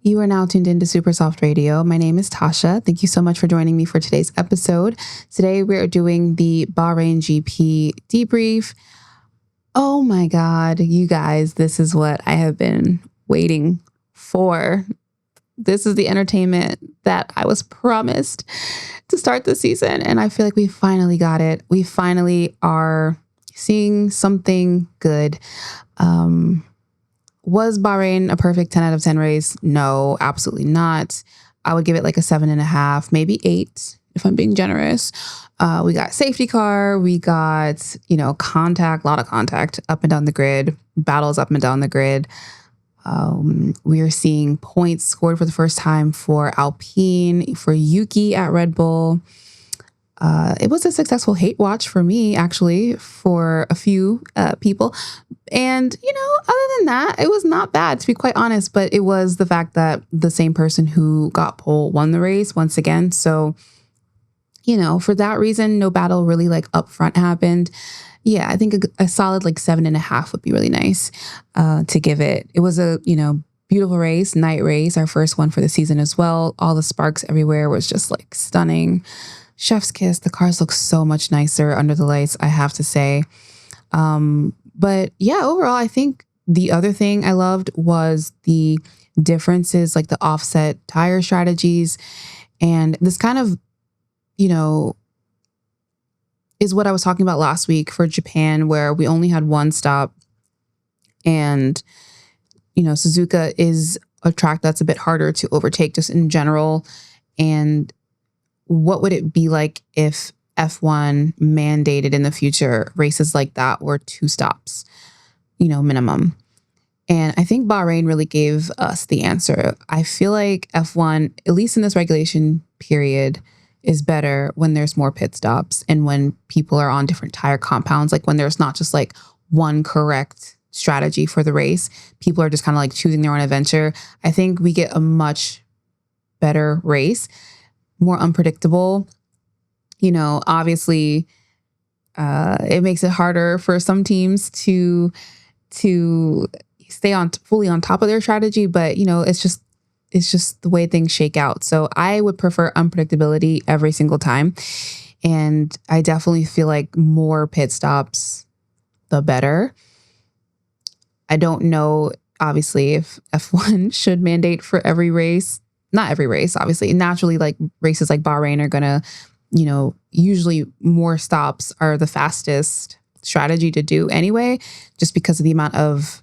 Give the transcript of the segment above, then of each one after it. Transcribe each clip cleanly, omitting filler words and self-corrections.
You are now tuned into Super Soft Radio. My name is Tasha. Thank you so much for joining me for today's episode. Today we're doing the Bahrain GP debrief. Oh my God, you guys, this is what I have been waiting for. This is the entertainment that I was promised to start the season, and I feel like we finally got it. We finally are seeing something good. Was Bahrain a perfect 10 out of 10 race? No, absolutely not. I would give it like a 7.5, maybe 8, if I'm being generous. We got safety car. We got, contact, a lot of contact up and down the grid, battles up and down the grid. We are seeing points scored for the first time for Alpine, for Yuki at Red Bull. It was a successful hate watch for me, actually, for a few people. And, other than that, it was not bad, to be quite honest. But it was the fact that the same person who got pole won the race once again. So, for that reason, no battle really like up front happened. Yeah, I think a solid like 7.5 would be really nice to give it. It was a, beautiful race, night race, our first one for the season as well. All the sparks everywhere was just like stunning. Chef's kiss. The cars look so much nicer under the lights, I have to say. But yeah, overall, I think the other thing I loved was the differences, like the offset tire strategies. And this kind of, is what I was talking about last week for Japan, where we only had one stop. And, Suzuka is a track that's a bit harder to overtake just in general. And what would it be like if F1 mandated in the future races like that were 2 stops, minimum? And I think Bahrain really gave us the answer. I feel like F1, at least in this regulation period, is better when there's more pit stops and when people are on different tire compounds, like when there's not just like one correct strategy for the race. People are just kind of like choosing their own adventure. I think we get a much better race, more unpredictable. Obviously, it makes it harder for some teams to stay fully on top of their strategy, but it's just the way things shake out. So I would prefer unpredictability every single time. And I definitely feel like more pit stops, the better. I don't know, obviously, if F1 should mandate for every race. Not every race, obviously. Naturally, like races like Bahrain are going to, usually more stops are the fastest strategy to do anyway, just because of the amount of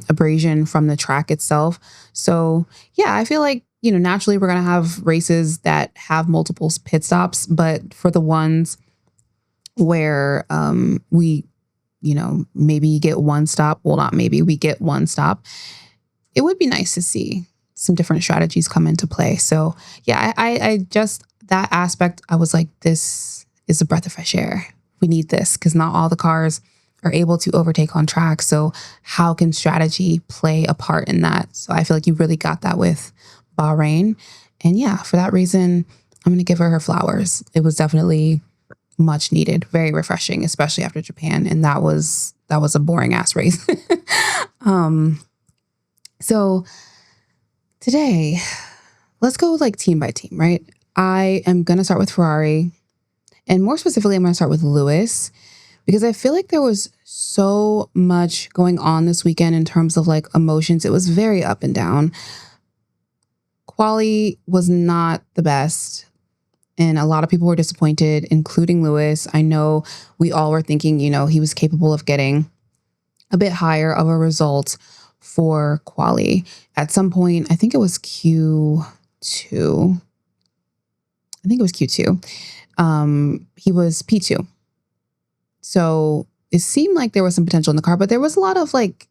abrasion from the track itself. So yeah, I feel like, naturally we're going to have races that have multiple pit stops, but for the ones where we, maybe get one stop, well, not maybe, we get one stop, it would be nice to see some different strategies come into play. So yeah, I just, that aspect, I was like, this is a breath of fresh air. We need this because not all the cars are able to overtake on track. So how can strategy play a part in that? So I feel like you really got that with Bahrain. And yeah, for that reason, I'm going to give her flowers. It was definitely much needed, very refreshing, especially after Japan. And that was a boring ass race. So today, let's go like team by team, right? I am going to start with Ferrari. And more specifically, I'm going to start with Lewis, because I feel like there was so much going on this weekend in terms of like emotions. It was very up and down. Quali was not the best, and a lot of people were disappointed, including Lewis. I know we all were thinking, he was capable of getting a bit higher of a result for Quali. At some point, I think it was Q2. He was P2. So it seemed like there was some potential in the car, but there was a lot of like,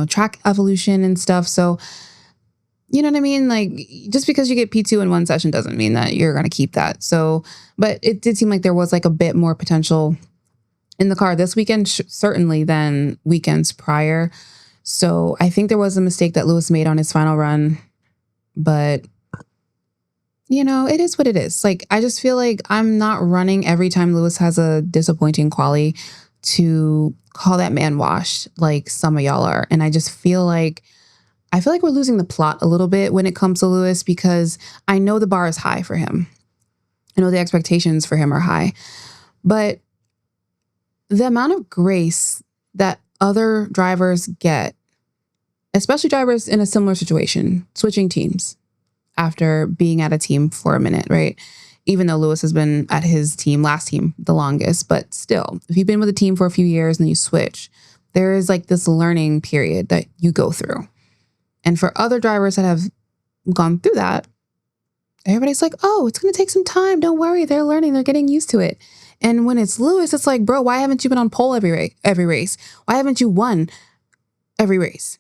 track evolution and stuff. So, you know what I mean? Like, just because you get P2 in one session doesn't mean that you're going to keep that. So, but it did seem like there was like a bit more potential in the car this weekend, certainly than weekends prior. So I think there was a mistake that Lewis made on his final run, but it is what it is. Like, I just feel like I'm not running every time Lewis has a disappointing quali to call that man washed like some of y'all are. And I just feel like I feel like we're losing the plot a little bit when it comes to Lewis, because I know the bar is high for him. I know the expectations for him are high, but the amount of grace that other drivers get, especially drivers in a similar situation, switching teams after being at a team for a minute, right? Even though Lewis has been at his team, last team, the longest, but still, if you've been with a team for a few years and you switch, there is like this learning period that you go through. And for other drivers that have gone through that, everybody's like, oh, it's going to take some time. Don't worry. They're learning. They're getting used to it. And when it's Lewis, it's like, bro, why haven't you been on pole every race? Why haven't you won every race?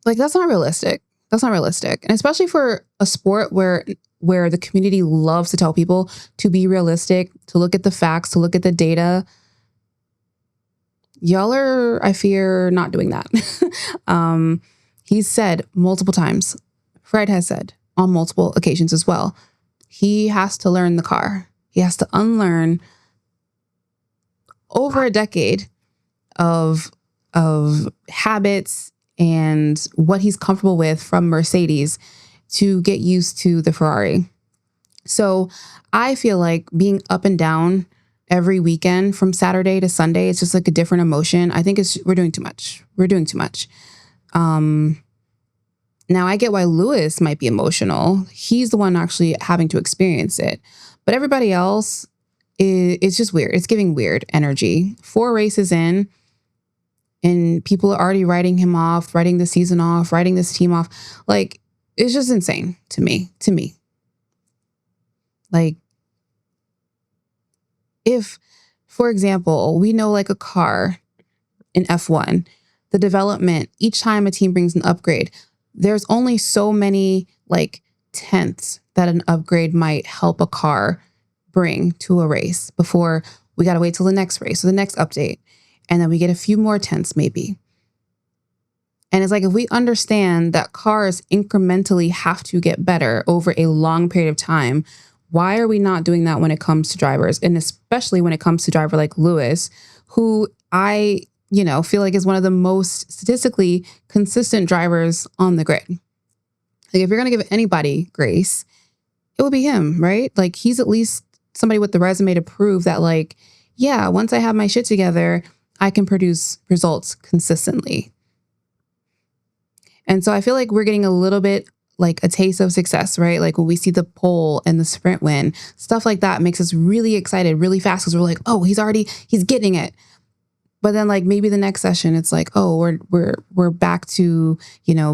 Like, that's not realistic. That's not realistic. And especially for a sport where the community loves to tell people to be realistic, to look at the facts, to look at the data. Y'all are, I fear, not doing that. He's said multiple times, Fred has said on multiple occasions as well, he has to learn the car. He has to unlearn over a decade of habits and what he's comfortable with from Mercedes to get used to the Ferrari. So I feel like being up and down every weekend from Saturday to Sunday, it's just like a different emotion. I think we're doing too much. We're doing too much. Now I get why Lewis might be emotional. He's the one actually having to experience it. But everybody else, it's just weird. It's giving weird energy. 4 races in, and people are already writing him off, writing the season off, writing this team off. Like, it's just insane to me. Like, if, for example, we know like a car in F1, the development, each time a team brings an upgrade, there's only so many like tenths that an upgrade might help a car bring to a race before we got to wait till the next race or the next update. And then we get a few more tenths maybe. And it's like, if we understand that cars incrementally have to get better over a long period of time, why are we not doing that when it comes to drivers? And especially when it comes to a driver like Lewis, who I feel like is one of the most statistically consistent drivers on the grid. Like, if you're going to give anybody grace, it would be him, right? Like, he's at least somebody with the resume to prove that, like, yeah, once I have my shit together, I can produce results consistently. And so I feel like we're getting a little bit like a taste of success, right? Like when we see the pole and the sprint win, stuff like that makes us really excited, really fast, because we're like, oh, he's getting it. But then like maybe the next session, it's like, oh, we're back to,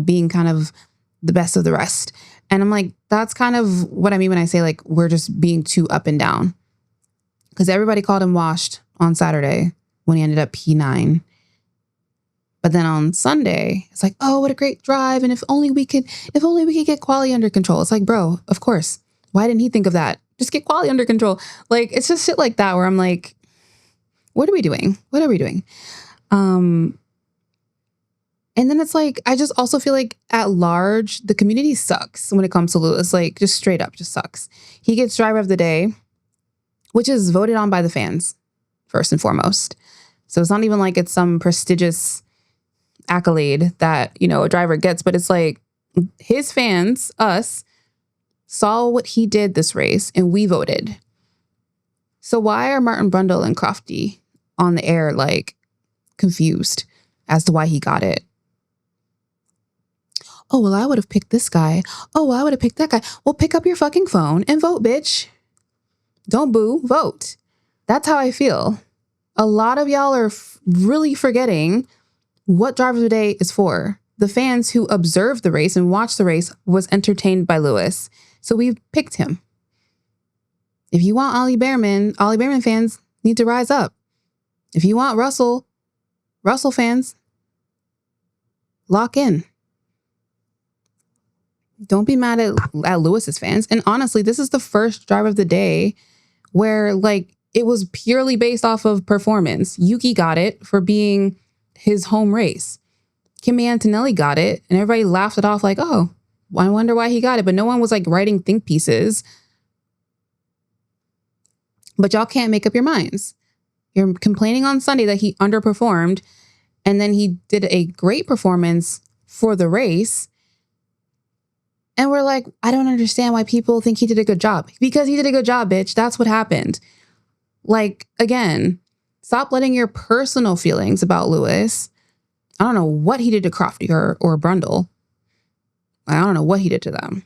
being kind of the best of the rest. And I'm like, that's kind of what I mean when I say like, we're just being too up and down, because everybody called him washed on Saturday when he ended up P9. But then on Sunday, it's like, oh, what a great drive. And if only we could get Quali under control. It's like, bro, of course. Why didn't he think of that? Just get Quali under control. Like, it's just shit like that where I'm like, what are we doing? What are we doing? And then it's like, I just also feel like at large, the community sucks when it comes to Lewis. Like, just straight up, just sucks. He gets driver of the day, which is voted on by the fans, first and foremost. So it's not even like it's some prestigious accolade that, a driver gets, but it's like his fans, us, saw what he did this race and we voted. So why are Martin Brundle and Crofty on the air like confused as to why he got it? Oh, well, I would have picked this guy. Oh, well, I would have picked that guy. Well, pick up your fucking phone and vote, bitch. Don't boo, vote. That's how I feel. A lot of y'all are really forgetting what driver of the day is for. The fans who observed the race and watched the race was entertained by Lewis. So we picked him. If you want Ollie Behrman fans need to rise up. If you want Russell fans, lock in. Don't be mad at Lewis's fans. And honestly, this is the first driver of the day where like it was purely based off of performance. Yuki got it for being his home race. Kimi Antonelli got it, and everybody laughed it off like, oh, I wonder why he got it. But no one was like writing think pieces. But y'all can't make up your minds. You're complaining on Sunday that he underperformed, And then he did a great performance for the race. And we're like, I don't understand why people think he did a good job. Because he did a good job, bitch. That's what happened. Like, again, stop letting your personal feelings about Lewis. I don't know what he did to Crofty or Brundle. I don't know what he did to them.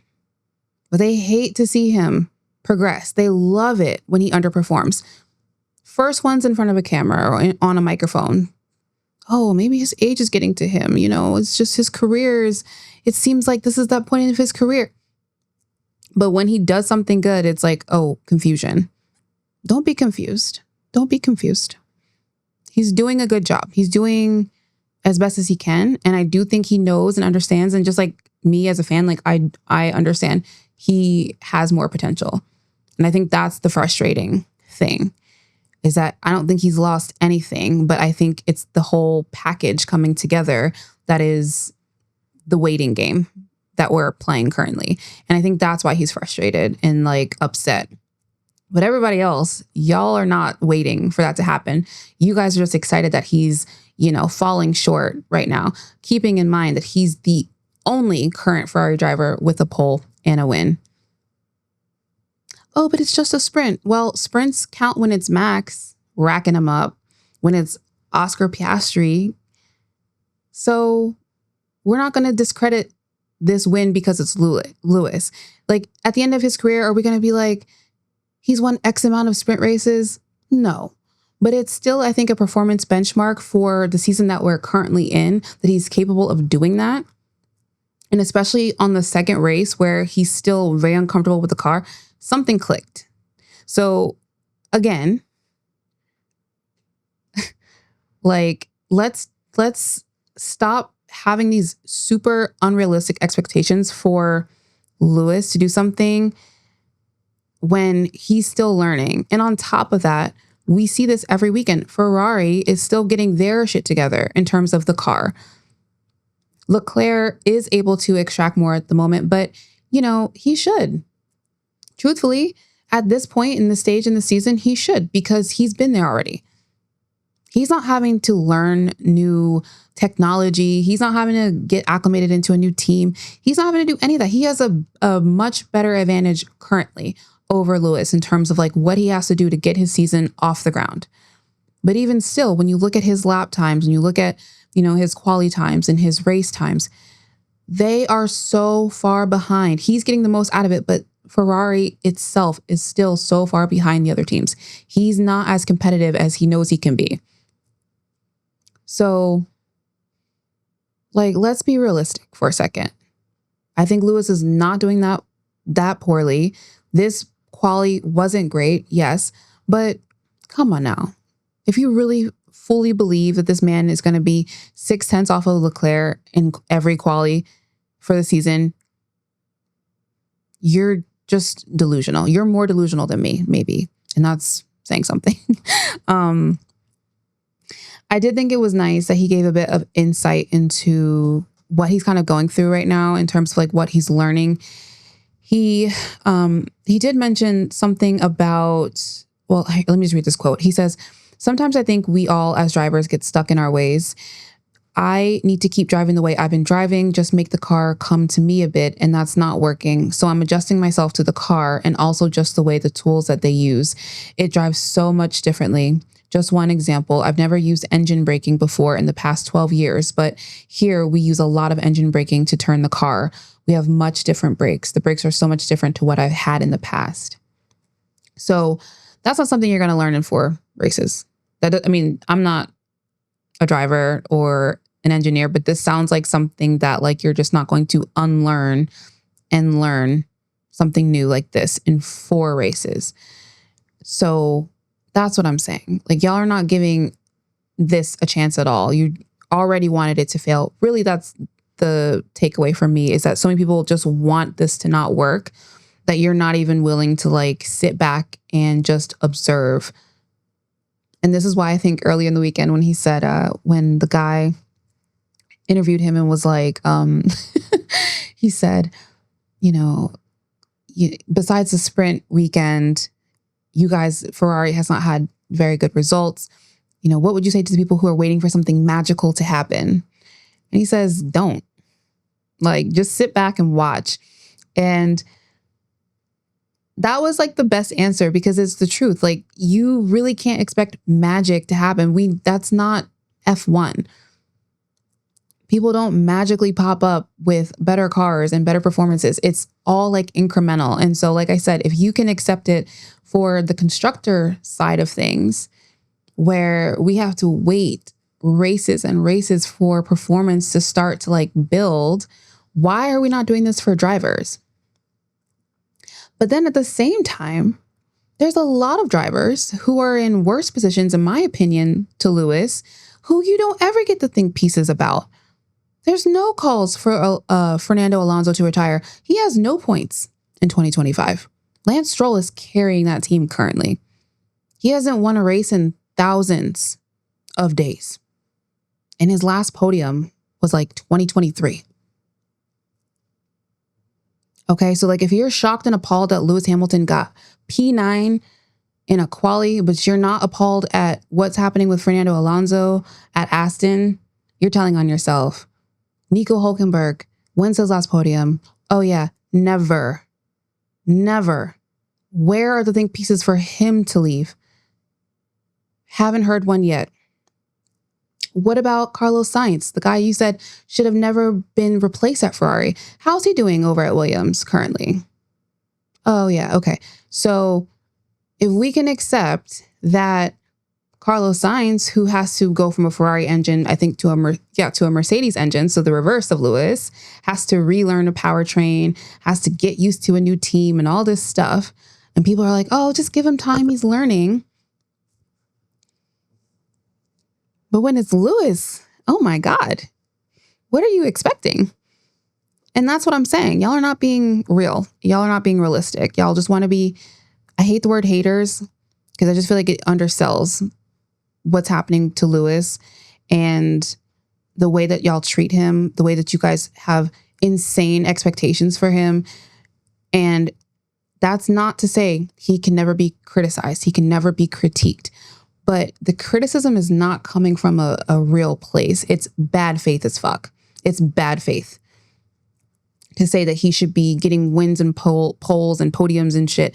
But they hate to see him progress. They love it when he underperforms. First one's in front of a camera or on a microphone. Oh, maybe his age is getting to him. You know, it's just his careers. It seems like this is that point of his career. But when he does something good, it's like, oh, confusion. Don't be confused. Don't be confused. He's doing a good job. He's doing as best as he can. And I do think he knows and understands. And just like me as a fan, like I understand he has more potential. And I think that's the frustrating thing, is that I don't think he's lost anything, but I think it's the whole package coming together that is the waiting game that we're playing currently. And I think that's why he's frustrated and like upset. But everybody else, y'all are not waiting for that to happen. You guys are just excited that he's, you know, falling short right now, keeping in mind that he's the only current Ferrari driver with a pole and a win. Oh, but it's just a sprint. Well, sprints count when it's Max racking them up, when it's Oscar Piastri. So we're not going to discredit this win because it's Lewis. Like, at the end of his career, are we going to be like, he's won X amount of sprint races? No. But it's still, I think, a performance benchmark for the season that we're currently in, that he's capable of doing that. And especially on the second race where he's still very uncomfortable with the car, something clicked. So again, like, let's stop having these super unrealistic expectations for Lewis to do something when he's still learning. And on top of that, we see this every weekend. Ferrari is still getting their shit together in terms of the car. Leclerc is able to extract more at the moment, but, you know, he should. Truthfully, at this point in the stage in the season, he should, because he's been there already. He's not having to learn new technology. He's not having to get acclimated into a new team. He's not having to do any of that. He has a much better advantage currently over Lewis in terms of like what he has to do to get his season off the ground. But even still, when you look at his lap times and you look at, you know, his quali times and his race times, they are so far behind. He's getting the most out of it, but Ferrari itself is still so far behind the other teams. He's not as competitive as he knows he can be. So, like, let's be realistic for a second. I think Lewis is not doing that poorly. This quali wasn't great, yes, but come on now. If you really fully believe that this man is going to be 0.6 off of Leclerc in every quali for the season, you're just delusional. You're more delusional than me, maybe. And that's saying something. I did think it was nice that he gave a bit of insight into what he's kind of going through right now in terms of like what he's learning. He did mention something about, well, let me just read this quote. He says, "Sometimes I think we all as drivers get stuck in our ways. I need to keep driving the way I've been driving, just make the car come to me a bit, and that's not working. So I'm adjusting myself to the car and also just the way the tools that they use. It drives so much differently. Just one example, I've never used engine braking before in the past 12 years, but here we use a lot of engine braking to turn the car. We have much different brakes. The brakes are so much different to what I've had in the past." So that's not something you're going to learn in 4 races. I'm not a driver or an engineer, but this sounds like something that like you're just not going to unlearn and learn something new like this in 4 races. So that's what I'm saying. Like, y'all are not giving this a chance at all. You already wanted it to fail. Really, that's the takeaway from me, is that so many people just want this to not work, that you're not even willing to like sit back and just observe. And this is why I think early in the weekend when he said, when the guy interviewed him and was like, he said, you know, besides the sprint weekend, you guys, Ferrari has not had very good results. what would you say to the people who are waiting for something magical to happen? And he says, don't. Like, just sit back and watch. And that was like the best answer, because it's the truth. Like, you really can't expect magic to happen. That's not F1. People don't magically pop up with better cars and better performances. It's all like incremental. And so, like I said, if you can accept it for the constructor side of things, where we have to wait races and races for performance to start to like build, why are we not doing this for drivers? But then at the same time, there's a lot of drivers who are in worse positions, in my opinion, to Lewis, who you don't ever get to think pieces about. There's no calls for Fernando Alonso to retire. He has no points in 2025. Lance Stroll is carrying that team currently. He hasn't won a race in thousands of days. And his last podium was like 2023. Okay, so like if you're shocked and appalled that Lewis Hamilton got P9 in a quali, but you're not appalled at what's happening with Fernando Alonso at Aston, you're telling on yourself. Nico Hülkenberg wins his last podium. Oh yeah, never. Where are the think pieces for him to leave? Haven't heard one yet. What about Carlos Sainz, the guy you said should have never been replaced at Ferrari? How's he doing over at Williams currently? Oh yeah, okay. So if we can accept that Carlos Sainz, who has to go from a Ferrari engine, I think, to a Mercedes engine, so the reverse of Lewis, has to relearn a powertrain, has to get used to a new team and all this stuff. And people are like, oh, just give him time, he's learning. But when it's Lewis, oh my God, what are you expecting? And that's what I'm saying. Y'all are not being real. Y'all are not being realistic. Y'all just want to be, I hate the word haters, because I just feel like it undersells what's happening to Lewis and the way that y'all treat him, the way that you guys have insane expectations for him. And that's not to say he can never be criticized. He can never be critiqued. But the criticism is not coming from a real place. It's bad faith as fuck. It's bad faith to say that he should be getting wins and poles and podiums and shit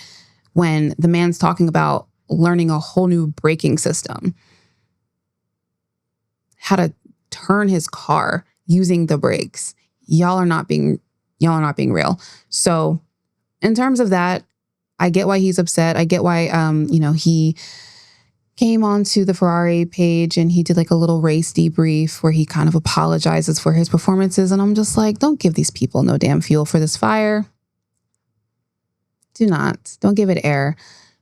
when the man's talking about learning a whole new braking system, how to turn his car using the brakes. Y'all are not being real. So in terms of that, I get why he's upset. I get why, he came onto the Ferrari page and he did like a little race debrief where he kind of apologizes for his performances. And I'm just like, don't give these people no damn fuel for this fire. Don't give it air.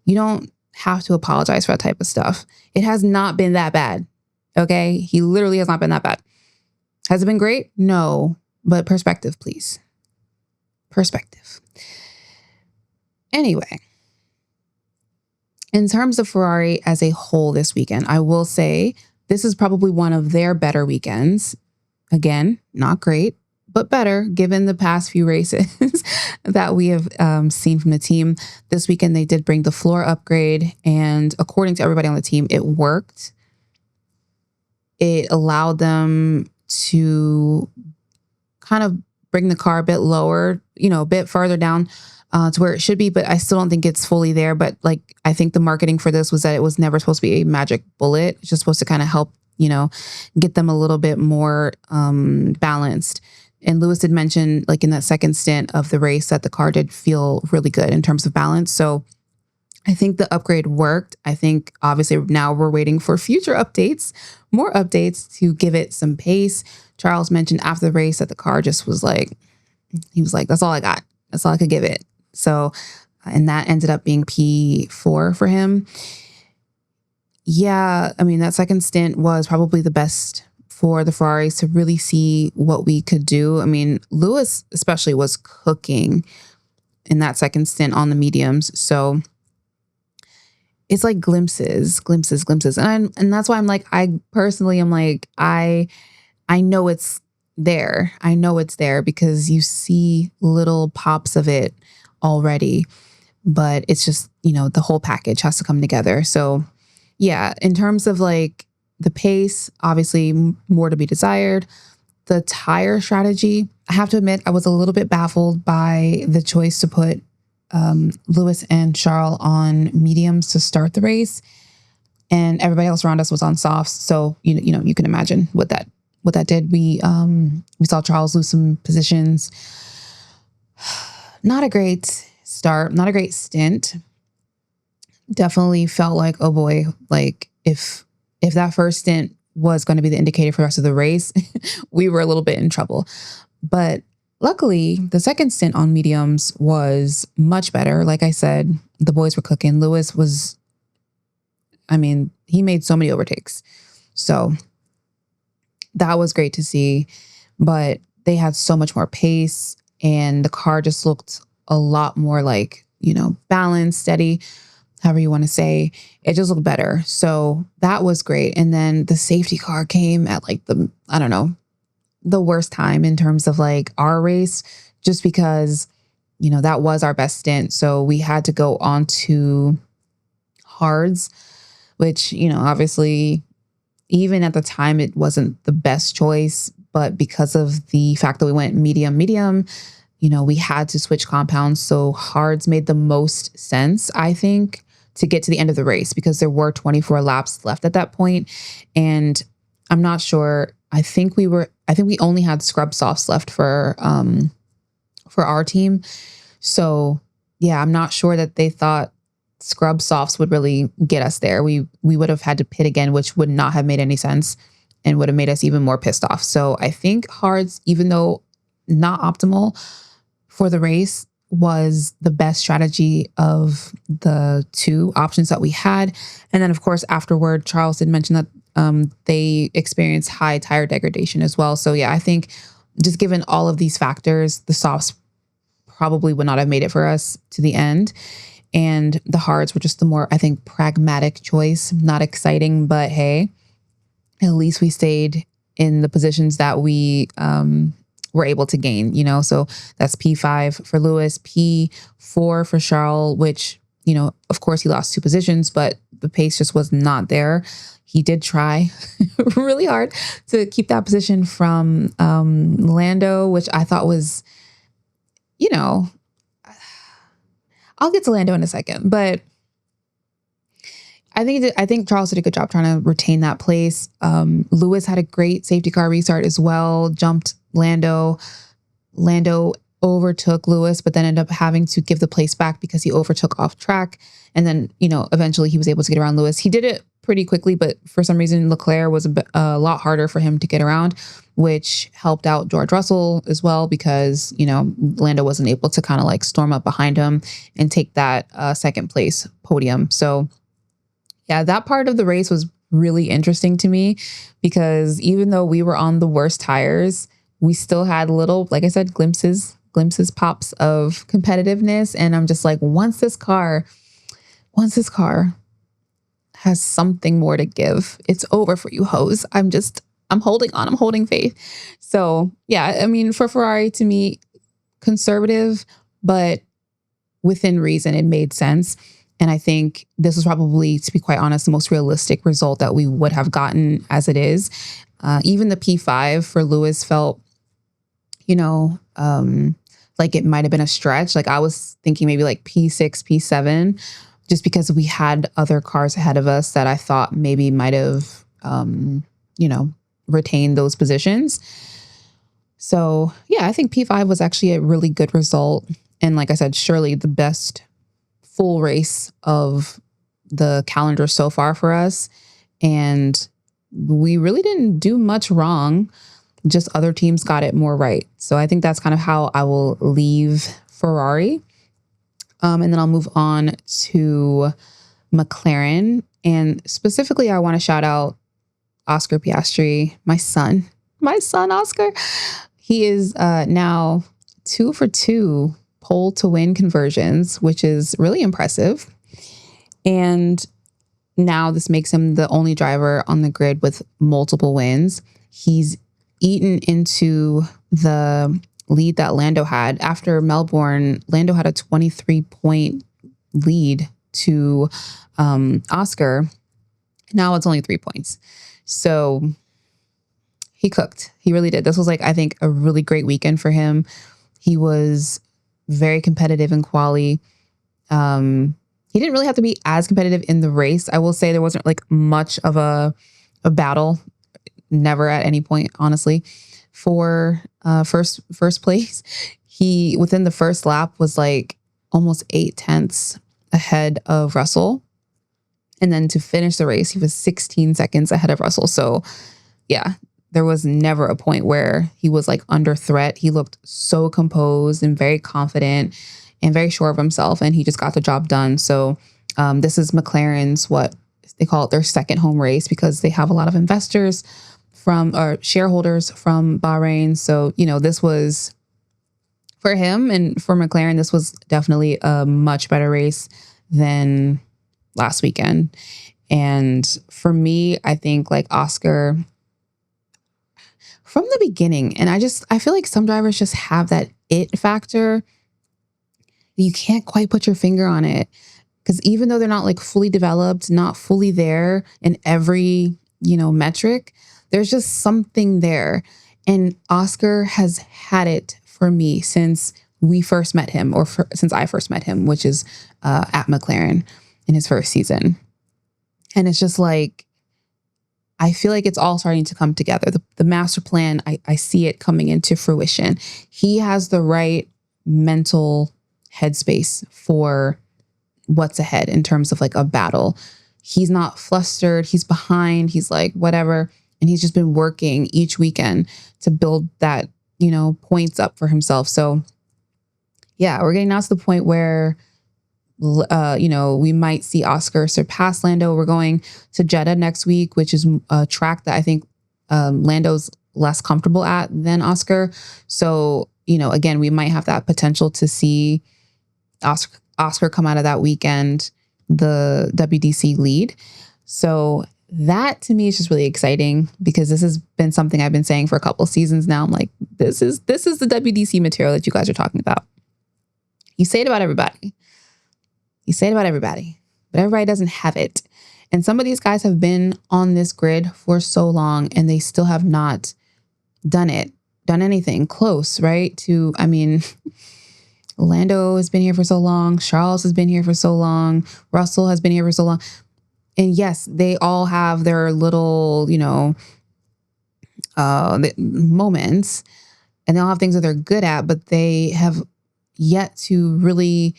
You don't have to apologize for that type of stuff. It has not been that bad. Okay. He literally has not been that bad. Has it been great? No, but perspective, please. Perspective. Anyway, in terms of Ferrari as a whole this weekend, I will say this is probably one of their better weekends. Again, not great, but better given the past few races that we have seen from the team. This weekend, they did bring the floor upgrade, and according to everybody on the team, it worked. It allowed them to kind of bring the car a bit lower, a bit farther down to where it should be, but I still don't think it's fully there. But like, I think the marketing for this was that it was never supposed to be a magic bullet. It's just supposed to kind of help, get them a little bit more balanced. And Lewis did mention, like in that second stint of the race, that the car did feel really good in terms of balance. So I think the upgrade worked. I think obviously now we're waiting for future updates, more updates to give it some pace. Charles mentioned after the race that the car just was like, he was like, that's all I got. That's all I could give it. So, and that ended up being P4 for him. Yeah, I mean, that second stint was probably the best for the Ferraris to really see what we could do. I mean, Lewis especially was cooking in that second stint on the mediums. So it's like glimpses. And that's why I'm like, I personally am like, I know it's there. I know it's there because you see little pops of it already, but it's just, the whole package has to come together. So yeah, in terms of like the pace, obviously more to be desired. The tire strategy, I have to admit, I was a little bit baffled by the choice to put Lewis and Charles on mediums to start the race, and everybody else around us was on softs. So you can imagine what that did. We saw Charles lose some positions. Not a great start, not a great stint. Definitely felt like, oh boy, like if that first stint was going to be the indicator for the rest of the race, we were a little bit in trouble. But luckily, the second stint on mediums was much better. Like I said, the boys were cooking. Lewis was, he made so many overtakes. So that was great to see. But they had so much more pace, and the car just looked a lot more like, balanced, steady, however you want to say. It just looked better. So that was great. And then the safety car came at like the worst time in terms of like our race, just because, that was our best stint. So we had to go on to hards, which, obviously even at the time it wasn't the best choice, but because of the fact that we went medium, we had to switch compounds. So hards made the most sense, I think, to get to the end of the race, because there were 24 laps left at that point. And I'm not sure. I think we only had scrub softs left for our team. So yeah, I'm not sure that they thought scrub softs would really get us there. We would have had to pit again, which would not have made any sense and would have made us even more pissed off. So I think hards, even though not optimal for the race, was the best strategy of the two options that we had. And then of course, afterward, Charles did mention that they experienced high tire degradation as well. So yeah, I think just given all of these factors, the softs probably would not have made it for us to the end. And the hards were just the more, I think, pragmatic choice. Not exciting, but hey, at least we stayed in the positions that we were able to gain, So that's P5 for Lewis, P4 for Charles, which, of course he lost 2 positions, but the pace just was not there. He did try really hard to keep that position from Lando, which I thought was, I'll get to Lando in a second, but I think Charles did a good job trying to retain that place. Lewis had a great safety car restart as well, jumped Lando. Lando overtook Lewis, but then ended up having to give the place back because he overtook off track. And then, eventually he was able to get around Lewis. He did it pretty quickly, but for some reason, Leclerc was a lot harder for him to get around, which helped out George Russell as well, because, Lando wasn't able to kind of like storm up behind him and take that second place podium. So yeah, that part of the race was really interesting to me, because even though we were on the worst tires, we still had little, like I said, glimpses, pops of competitiveness. And I'm just like, once this car has something more to give, it's over for you hoes. I'm holding on. I'm holding faith. So yeah, for Ferrari, to me, conservative, but within reason, it made sense. And I think this was probably, to be quite honest, the most realistic result that we would have gotten as it is. Even the P5 for Lewis felt, like it might have been a stretch. Like I was thinking maybe like P6, P7, just because we had other cars ahead of us that I thought maybe might have, retained those positions. So yeah, I think P5 was actually a really good result. And like I said, surely the best full race of the calendar so far for us. And we really didn't do much wrong. Just other teams got it more right. So I think that's kind of how I will leave Ferrari. And then I'll move on to McLaren. And specifically, I want to shout out Oscar Piastri, my son Oscar. He is now 2 for 2 pole to win conversions, which is really impressive. And now this makes him the only driver on the grid with multiple wins. He's eaten into the lead that Lando had. After Melbourne, Lando had a 23-point lead to Oscar. Now it's only 3 points. So he cooked. He really did. This was like, I think, a really great weekend for him. He was very competitive in quali. He didn't really have to be as competitive in the race. I will say there wasn't like much of a battle, never at any point, honestly, for first place. He, within the first lap, was like almost 0.8 ahead of Russell. And then to finish the race, he was 16 seconds ahead of Russell. So yeah, there was never a point where he was like under threat. He looked so composed and very confident and very sure of himself, and he just got the job done. So this is McLaren's, what they call it, their second home race, because they have a lot of investors or shareholders from Bahrain. So, this was for him and for McLaren, this was definitely a much better race than last weekend. And for me, I think like Oscar from the beginning, and I feel like some drivers just have that it factor. You can't quite put your finger on it, because even though they're not like fully developed, not fully there in every, metric, there's just something there. And Oscar has had it for me since we first met him, or since I first met him, which is at McLaren in his first season. And it's just like, I feel like it's all starting to come together. The master plan, I see it coming into fruition. He has the right mental headspace for what's ahead in terms of like a battle. He's not flustered. He's behind. He's like, whatever. And he's just been working each weekend to build that, points up for himself. So yeah, we're getting now to the point where, we might see Oscar surpass Lando. We're going to Jeddah next week, which is a track that I think Lando's less comfortable at than Oscar. So, again, we might have that potential to see Oscar come out of that weekend the WDC lead. So that to me is just really exciting, because this has been something I've been saying for a couple of seasons now. I'm like, this is the WDC material that you guys are talking about. You say it about everybody. But everybody doesn't have it. And some of these guys have been on this grid for so long, and they still have not done anything close, right? Lando has been here for so long. Charles has been here for so long. Russell has been here for so long. And yes, they all have their little, moments, and they all have things that they're good at, but they have yet to really,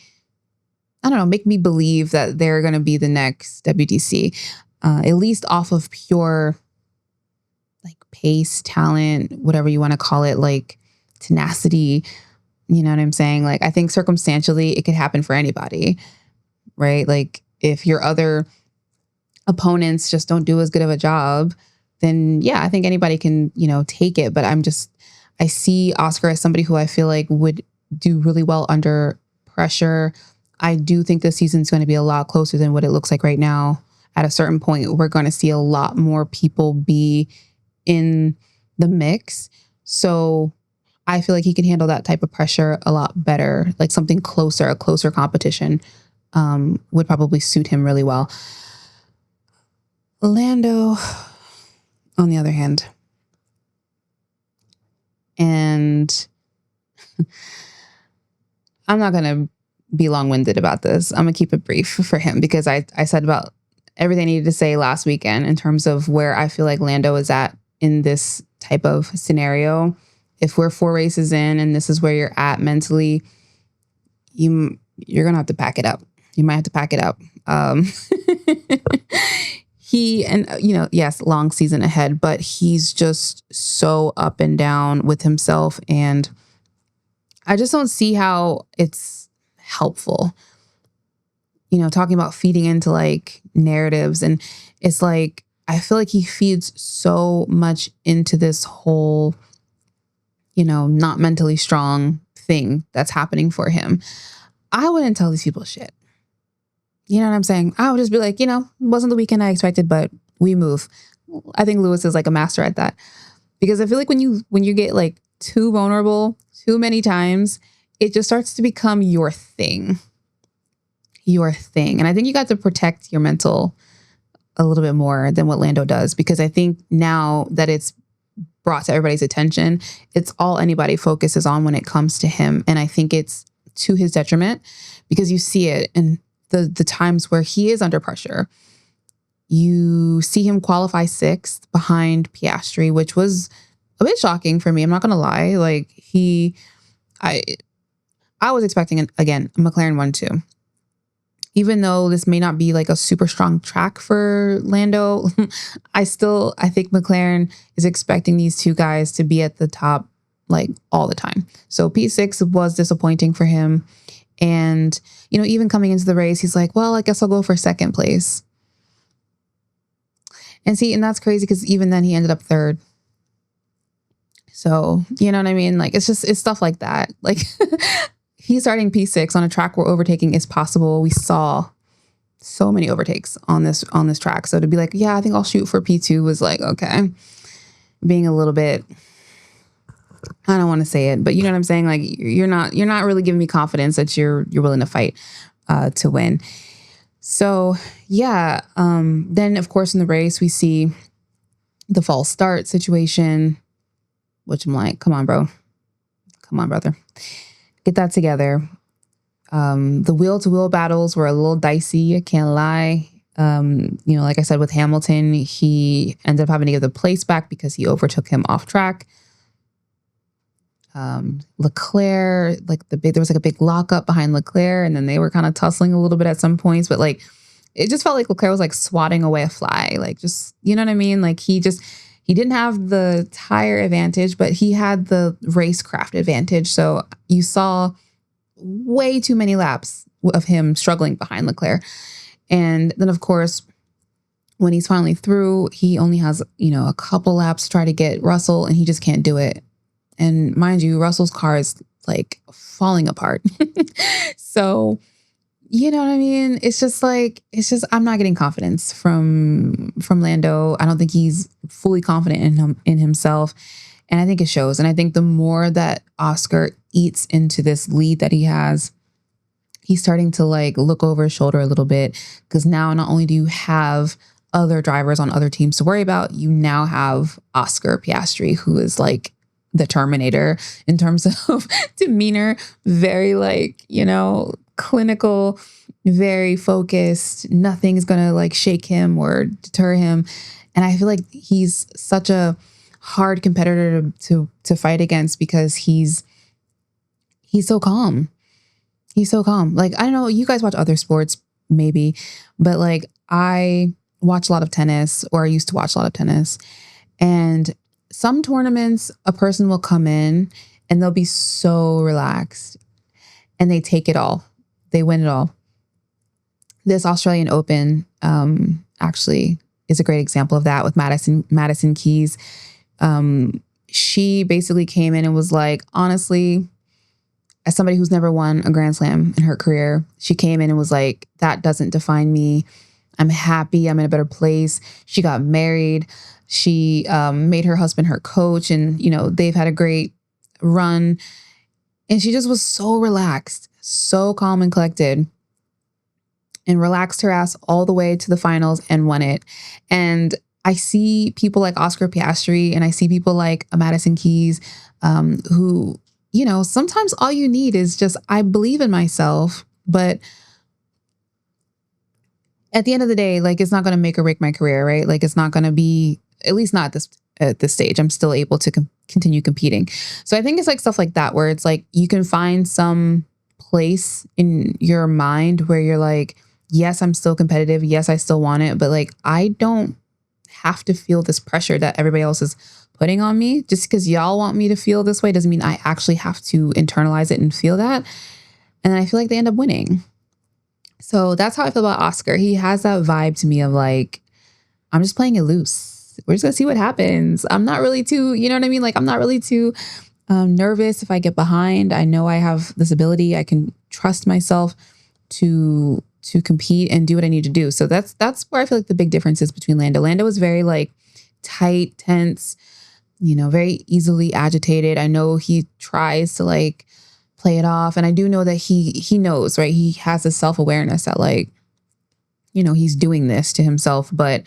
make me believe that they're going to be the next WDC, at least off of pure like pace, talent, whatever you want to call it, like tenacity. You know what I'm saying? Like, I think circumstantially it could happen for anybody, right? Like if your other opponents just don't do as good of a job, then yeah, I think anybody can, take it. But I see Oscar as somebody who I feel like would do really well under pressure. I do think this season's going to be a lot closer than what it looks like right now. At a certain point, we're going to see a lot more people be in the mix. So I feel like he can handle that type of pressure a lot better. Like something closer, a closer competition would probably suit him really well. Lando, on the other hand, and I'm not going to be long-winded about this. I'm going to keep it brief for him, because I said about everything I needed to say last weekend in terms of where I feel like Lando is at in this type of scenario. If we're 4 races in and this is where you're at mentally, you're going to have to pack it up. You might have to pack it up. Yes, long season ahead, but he's just so up and down with himself. And I just don't see how it's helpful, talking about feeding into like narratives. And it's like, I feel like he feeds so much into this whole, not mentally strong thing that's happening for him. I wouldn't tell these people shit. You know what I'm saying? I would just be like, wasn't the weekend I expected, but we move. I think Lewis is like a master at that, because I feel like when you get like too vulnerable too many times, it just starts to become your thing. And I think you got to protect your mental a little bit more than what Lando does, because I think now that it's brought to everybody's attention, it's all anybody focuses on when it comes to him. And I think it's to his detriment, because you see it in the times where he is under pressure. You see him qualify 6th behind Piastri, which was a bit shocking for me. I'm not going to lie. Like I was expecting, again, a McLaren 1-2. Even though this may not be like a super strong track for Lando, I think McLaren is expecting these two guys to be at the top like all the time. So P6 was disappointing for him. And, even coming into the race, he's like, well, I guess I'll go for 2nd place. And that's crazy, because even then he ended up 3rd. So, you know what I mean? Like, it's stuff like that. Like, he's starting P6 on a track where overtaking is possible. We saw so many overtakes on this track. So to be like, yeah, I think I'll shoot for P2 was like, okay, being a little bit, I don't want to say it, but you know what I'm saying? Like, you're not really giving me confidence that you're willing to fight to win. So yeah. Then of course in the race, we see the false start situation, which I'm like, come on, bro. Come on, brother. Get that together. The wheel-to-wheel battles were a little dicey, I can't lie. Like I said, with Hamilton, he ended up having to give the place back because he overtook him off track. Leclerc, there was like a big lockup behind Leclerc, and then they were kind of tussling a little bit at some points, but like it just felt like Leclerc was like swatting away a fly, like, just, you know what I mean? Like he didn't have the tire advantage, but he had the racecraft advantage. So you saw way too many laps of him struggling behind Leclerc. And then of course, when he's finally through, he only has, a couple laps to try to get Russell, and he just can't do it. And mind you, Russell's car is like falling apart. So, you know what I mean? It's just I'm not getting confidence from Lando. I don't think he's fully confident in himself. And I think it shows. And I think the more that Oscar eats into this lead that he has, he's starting to like look over his shoulder a little bit, because now not only do you have other drivers on other teams to worry about, you now have Oscar Piastri, who is like the Terminator in terms of demeanor, very like, clinical, very focused. Nothing's gonna like shake him or deter him. And I feel like he's such a hard competitor to fight against, because he's so calm. He's so calm. Like, I don't know, you guys watch other sports maybe, but like I watch a lot of tennis, or I used to watch a lot of tennis, and some tournaments, a person will come in and they'll be so relaxed and they take it all. They win it all. This Australian Open actually is a great example of that with Madison Keys. She basically came in and was like, honestly, as somebody who's never won a Grand Slam in her career, she came in and was like, that doesn't define me. I'm happy. I'm in a better place. She got married. She made her husband her coach, and, they've had a great run. And she just was so relaxed, so calm and collected, and relaxed her ass all the way to the finals and won it. And I see people like Oscar Piastri, and I see people like Madison Keys, who, sometimes all you need is just, I believe in myself, but at the end of the day, like, it's not going to make or break my career, right? Like, it's not going to be, at least not at this stage. I'm still able to continue competing. So I think it's like stuff like that, where it's like you can find some place in your mind where you're like, yes, I'm still competitive. Yes, I still want it. But like, I don't have to feel this pressure that everybody else is putting on me. Just because y'all want me to feel this way doesn't mean I actually have to internalize it and feel that. And I feel like they end up winning. So that's how I feel about Oscar. He has that vibe to me of like, I'm just playing it loose. We're just gonna see what happens. I'm not really too, you know what I mean? Like, I'm not really too nervous if I get behind. I know I have this ability. I can trust myself to compete and do what I need to do. So that's where I feel like the big difference is between Lando. Lando is very like tight, tense, very easily agitated. I know he tries to like play it off. And I do know that he knows, right? He has this self-awareness that like, he's doing this to himself. But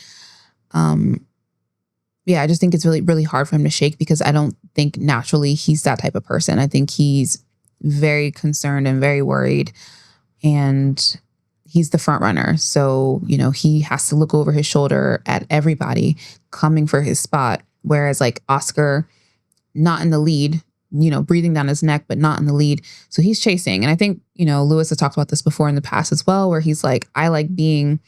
yeah, I just think it's really, really hard for him to shake because I don't think naturally he's that type of person. I think he's very concerned and very worried, and he's the front runner. So, he has to look over his shoulder at everybody coming for his spot. Whereas like Oscar, not in the lead, breathing down his neck, but not in the lead. So he's chasing. And I think, Lewis has talked about this before in the past as well, where he's like, I like being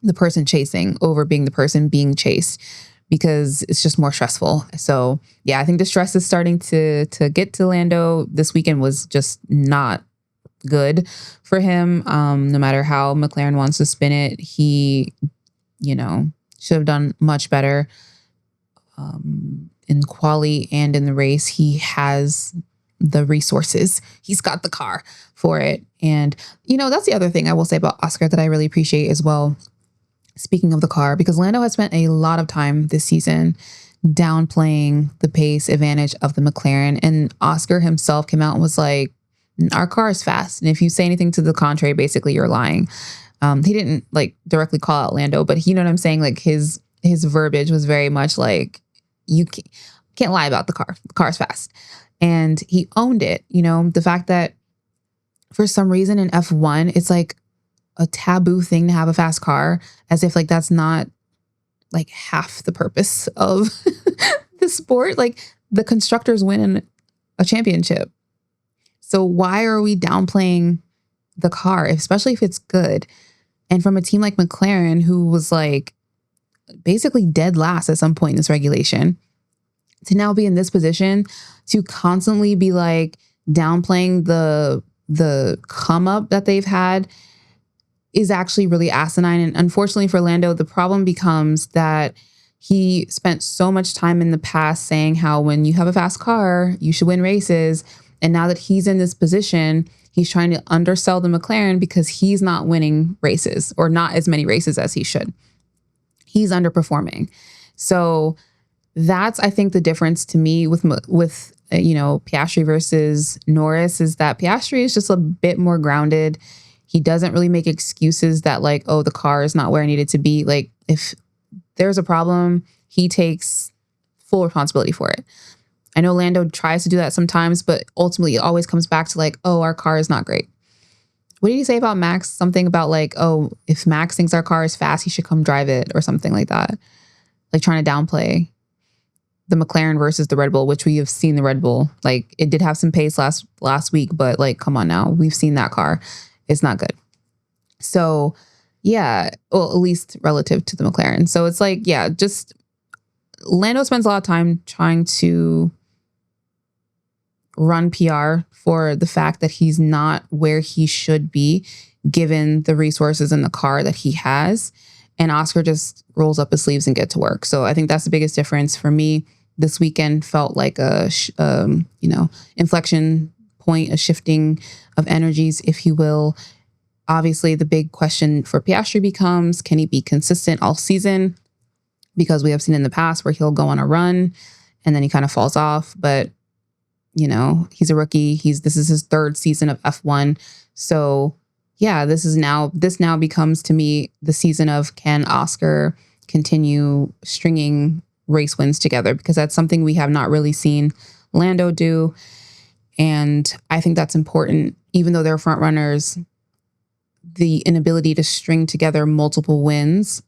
the person chasing over being the person being chased, because it's just more stressful. So yeah, I think the stress is starting to get to Lando. This weekend was just not good for him. No matter how McLaren wants to spin it, he, should have done much better in quali and in the race. He has the resources. He's got the car for it. And, that's the other thing I will say about Oscar that I really appreciate as well. Speaking of the car, because Lando has spent a lot of time this season downplaying the pace advantage of the McLaren. And Oscar himself came out and was like, our car is fast. And if you say anything to the contrary, basically you're lying. He didn't like directly call out Lando, but you know what I'm saying? Like his verbiage was very much like, you can't lie about the car. The car is fast. And he owned it. The fact that for some reason in F1, it's like a taboo thing to have a fast car, as if like that's not like half the purpose of the sport. Like the constructors win a championship. So why are we downplaying the car, especially if it's good? And from a team like McLaren, who was like basically dead last at some point in this regulation, to now be in this position to constantly be like downplaying the come up that they've had is actually really asinine. And unfortunately for Lando, the problem becomes that he spent so much time in the past saying how when you have a fast car, you should win races. And now that he's in this position, he's trying to undersell the McLaren because he's not winning races, or not as many races as he should. He's underperforming. So that's, I think, the difference to me with Piastri versus Norris, is that Piastri is just a bit more grounded. He doesn't really make excuses that like, oh, the car is not where it needed to be. Like if there's a problem, he takes full responsibility for it. I know Lando tries to do that sometimes, but ultimately it always comes back to like, oh, our car is not great. What did he say about Max? Something about like, oh, if Max thinks our car is fast, he should come drive it, or something like that. Like trying to downplay the McLaren versus the Red Bull, which we have seen the Red Bull. Like it did have some pace last week, but like, come on now. We've seen that car. It's not good. So yeah, well, at least relative to the McLaren. So it's like, yeah, just Lando spends a lot of time trying to run PR for the fact that he's not where he should be given the resources in the car that he has. And Oscar just rolls up his sleeves and get to work. So I think that's the biggest difference for me. This weekend felt like a, inflection point, a shifting of energies, if you will. Obviously, the big question for Piastri becomes, can he be consistent all season? Because we have seen in the past where he'll go on a run and then he kind of falls off. But, he's a rookie. This is his third season of F1. So yeah, this now becomes to me the season of, can Oscar continue stringing race wins together? Because that's something we have not really seen Lando do. And I think that's important. Even though they're front runners, the inability to string together multiple wins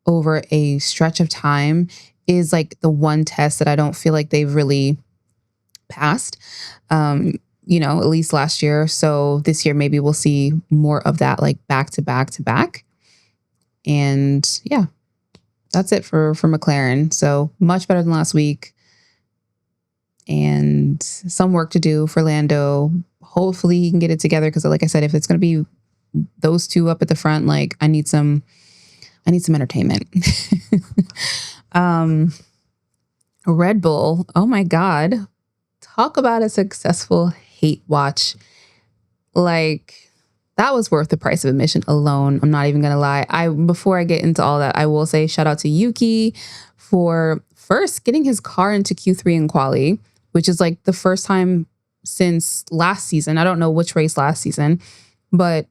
over a stretch of time is like the one test that I don't feel like they've really passed, at least last year. So this year, maybe we'll see more of that, like back to back to back. And yeah, that's it for McLaren. So much better than last week. And some work to do for Lando. Hopefully he can get it together. Because like I said, if it's going to be those two up at the front, like I need some entertainment. Red Bull. Oh my God. Talk about a successful hate watch. Like that was worth the price of admission alone. I'm not even going to lie. Before I get into all that, I will say shout out to Yuki for first getting his car into Q3 in Quali, which is like the first time since last season. I don't know which race last season, but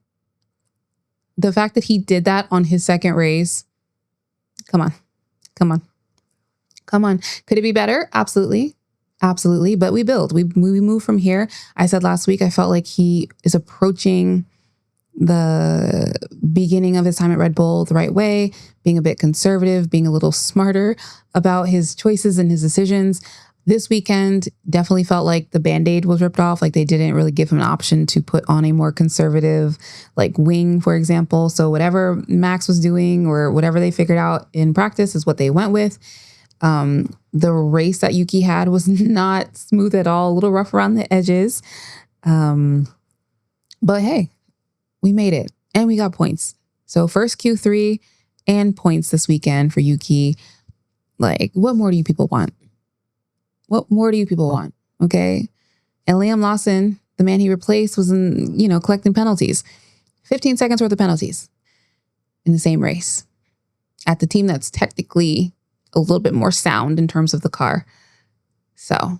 the fact that he did that on his second race, come on, come on, come on. Could it be better? Absolutely. Absolutely. But we build, we move from here. I said last week, I felt like he is approaching the beginning of his time at Red Bull the right way, being a bit conservative, being a little smarter about his choices and his decisions. This weekend definitely felt like the Band-Aid was ripped off. Like they didn't really give him an option to put on a more conservative, like wing, for example. So whatever Max was doing or whatever they figured out in practice is what they went with. The race that Yuki had was not smooth at all, a little rough around the edges. But hey, we made it and we got points. So first Q3 and points this weekend for Yuki. Like, what more do you people want? What more do you people want? Okay. And Liam Lawson, the man he replaced, was in, collecting penalties. 15 seconds worth of penalties in the same race at the team that's technically a little bit more sound in terms of the car. So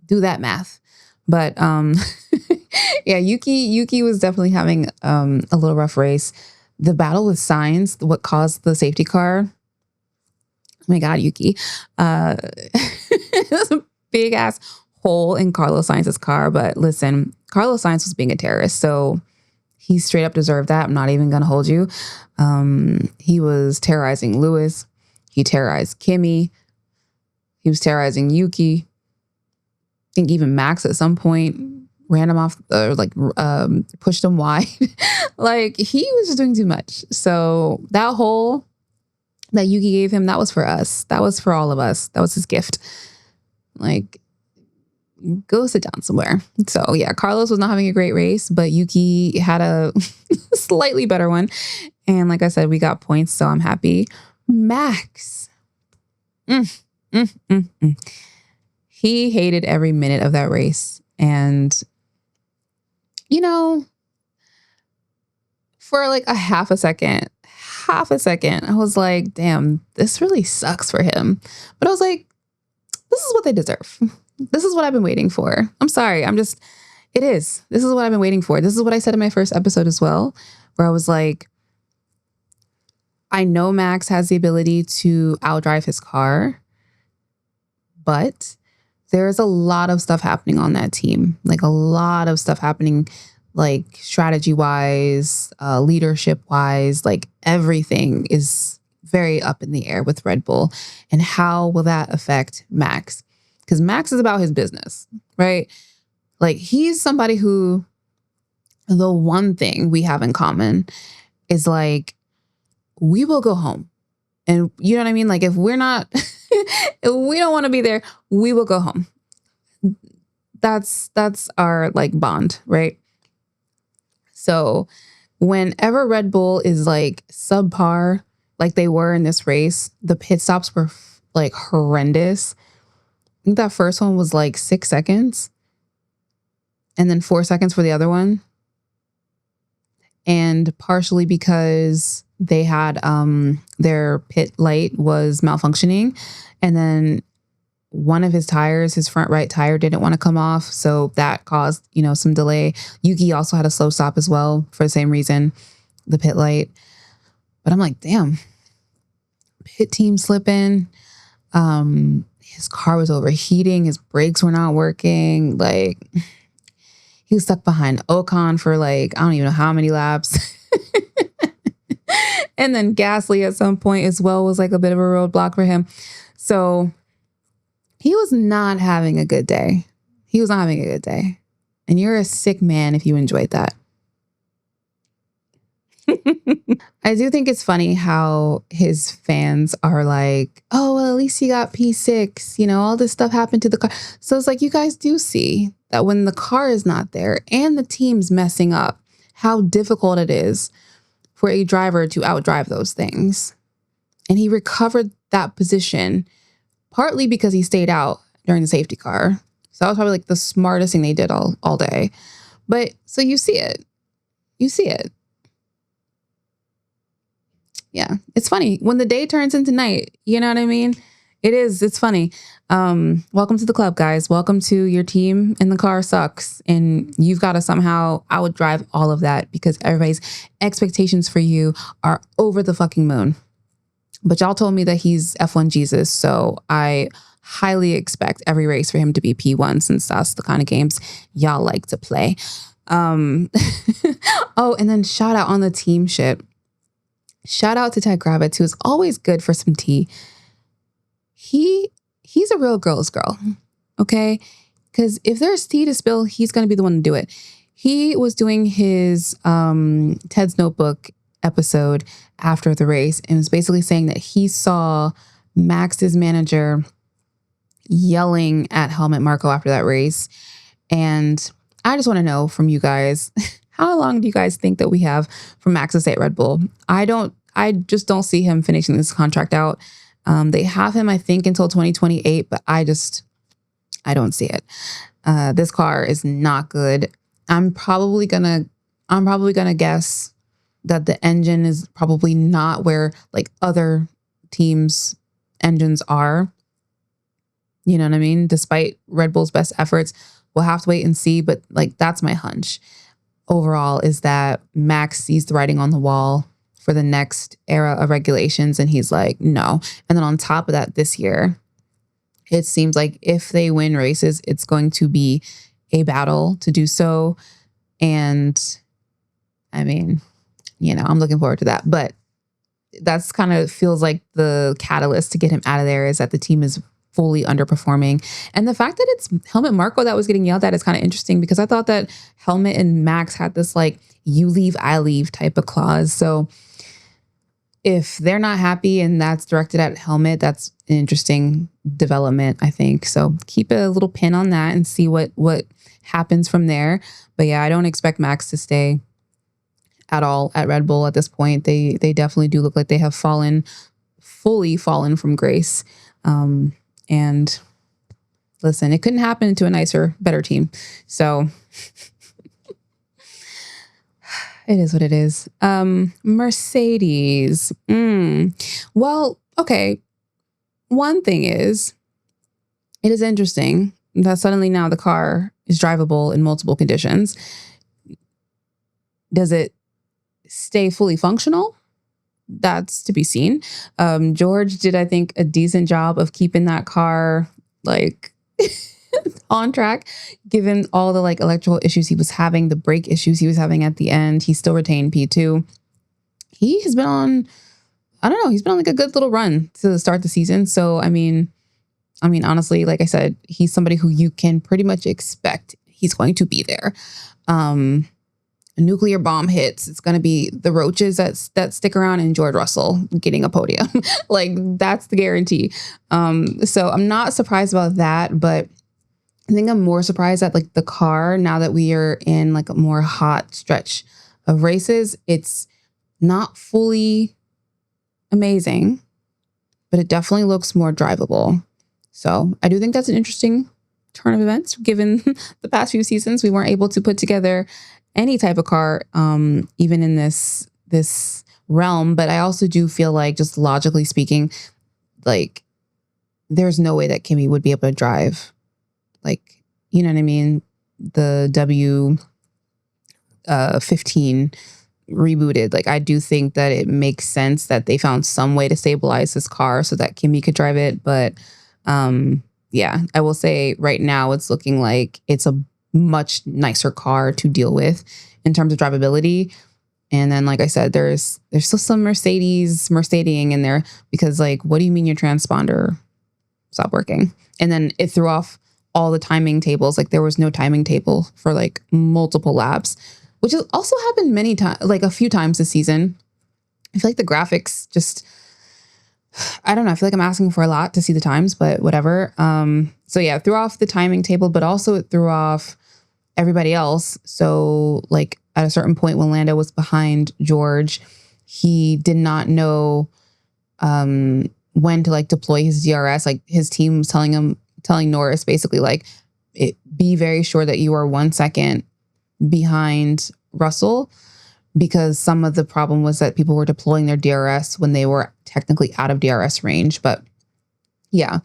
do that math. But yeah, Yuki was definitely having a little rough race. The battle with Sainz, what caused the safety car. Oh my God, Yuki. There's a big ass hole in Carlos Sainz's car. But listen, Carlos Sainz was being a terrorist. So he straight up deserved that. I'm not even going to hold you. He was terrorizing Lewis. He terrorized Kimi. He was terrorizing Yuki. I think even Max at some point ran him off, pushed him wide. Like he was just doing too much. So that hole that Yuki gave him, that was for us. That was for all of us. That was his gift. Like, go sit down somewhere. So yeah, Carlos was not having a great race, but Yuki had a slightly better one. And like I said, we got points, so I'm happy. Max. He hated every minute of that race. And, for like a half a second, I was like, damn, this really sucks for him. But I was like, this is what they deserve. This is what I've been waiting for. I'm sorry. It is. This is what I've been waiting for. This is what I said in my first episode as well, where I was like, I know Max has the ability to outdrive his car, but there's a lot of stuff happening on that team. Like a lot of stuff happening, like strategy wise, leadership wise, like everything is very up in the air with Red Bull. And how will that affect Max? Because Max is about his business, right? Like he's somebody who, the one thing we have in common is like, we will go home. And you know what I mean? Like if we're not, if we don't want to be there, we will go home. That's our like bond, right? So whenever Red Bull is like subpar, like they were in this race, the pit stops were like horrendous. I think that first one was like 6 seconds and then 4 seconds for the other one. And partially because they had their pit light was malfunctioning. And then one of his tires, his front right tire, didn't want to come off. So that caused, some delay. Yuki also had a slow stop as well for the same reason, the pit light. But I'm like, damn, pit team slipping. His car was overheating. His brakes were not working. Like he was stuck behind Ocon for like, I don't even know how many laps. And then Gasly at some point as well was like a bit of a roadblock for him. So he was not having a good day. He was not having a good day. And you're a sick man if you enjoyed that. I do think it's funny how his fans are like, oh, well, at least he got P6. All this stuff happened to the car. So it's like, you guys do see that when the car is not there and the team's messing up, how difficult it is for a driver to outdrive those things. And he recovered that position partly because he stayed out during the safety car. So that was probably like the smartest thing they did all day. But so you see it. You see it. Yeah. It's funny. When the day turns into night, you know what I mean? It is. It's funny. Welcome to the club, guys. Welcome to your team and the car sucks. And you've got to somehow out drive all of that because everybody's expectations for you are over the fucking moon. But y'all told me that he's F1 Jesus. So I highly expect every race for him to be P1 since that's the kind of games y'all like to play. Oh, and then shout out on the team shit. Shout out to Ted Kravitz, who is always good for some tea. He's a real girl's girl, okay? Because if there's tea to spill, he's going to be the one to do it. He was doing his Ted's Notebook episode after the race and was basically saying that he saw Max's manager yelling at Helmut Marko after that race. And I just want to know from you guys, how long do you guys think that we have for Max to stay at Red Bull? I just don't see him finishing this contract out. They have him, I think, until 2028, but I don't see it. This car is not good. I'm probably gonna guess that the engine is probably not where like other teams' engines are. You know what I mean? Despite Red Bull's best efforts, we'll have to wait and see. But like, that's my hunch overall, is that Max sees the writing on the wall for the next era of regulations. And he's like, no. And then on top of that, this year, it seems like if they win races, it's going to be a battle to do so. And I mean, you know, I'm looking forward to that. But that's kind of feels like the catalyst to get him out of there, is that the team is fully underperforming. And the fact that it's Helmut Marko that was getting yelled at is kind of interesting, because I thought that Helmut and Max had this like, you leave, I leave type of clause. So if they're not happy and that's directed at Helmut, that's an interesting development, I think. So keep a little pin on that and see what happens from there. But yeah, I don't expect Max to stay at all at Red Bull at this point. They definitely do look like they have fully fallen from grace. And listen, it couldn't happen to a nicer, better team. So it is what it is. Mercedes. Well, okay. One thing is, it is interesting that suddenly now the car is drivable in multiple conditions. Does it stay fully functional? That's to be seen. George did, I think, a decent job of keeping that car like on track, given all the like electrical issues he was having, the brake issues he was having at the end. He still retained P2. He has been on, I don't know, he's been on like a good little run to start the season. So, I mean, honestly, like I said, he's somebody who you can pretty much expect he's going to be there. A nuclear bomb hits, it's going to be the roaches that stick around and George Russell getting a podium. Like, that's the guarantee. So I'm not surprised about that, but I think I'm more surprised at like the car, now that we are in like a more hot stretch of races. It's not fully amazing, but it definitely looks more drivable. So I do think that's an interesting turn of events, given the past few seasons we weren't able to put together any type of car, even in this realm. But I also do feel like, just logically speaking, like there's no way that Kimi would be able to drive, like, you know what I mean, the W15 rebooted. Like, I do think that it makes sense that they found some way to stabilize this car so that Kimi could drive it. But yeah, I will say right now it's looking like it's a much nicer car to deal with in terms of drivability. And then, like I said, there's still some Mercedes-ing in there, because like, what do you mean your transponder stopped working? And then it threw off all the timing tables. Like, there was no timing table for like multiple laps, which has also happened many times, like a few times this season. I feel like the graphics just, I don't know. I feel like I'm asking for a lot to see the times, but whatever. So yeah, it threw off the timing table, but also it threw off everybody else. So like at a certain point when Lando was behind George, he did not know when to like deploy his DRS. Like, his team was telling Norris basically like, be very sure that you are 1 second behind Russell, because some of the problem was that people were deploying their DRS when they were technically out of DRS range. But Yeah.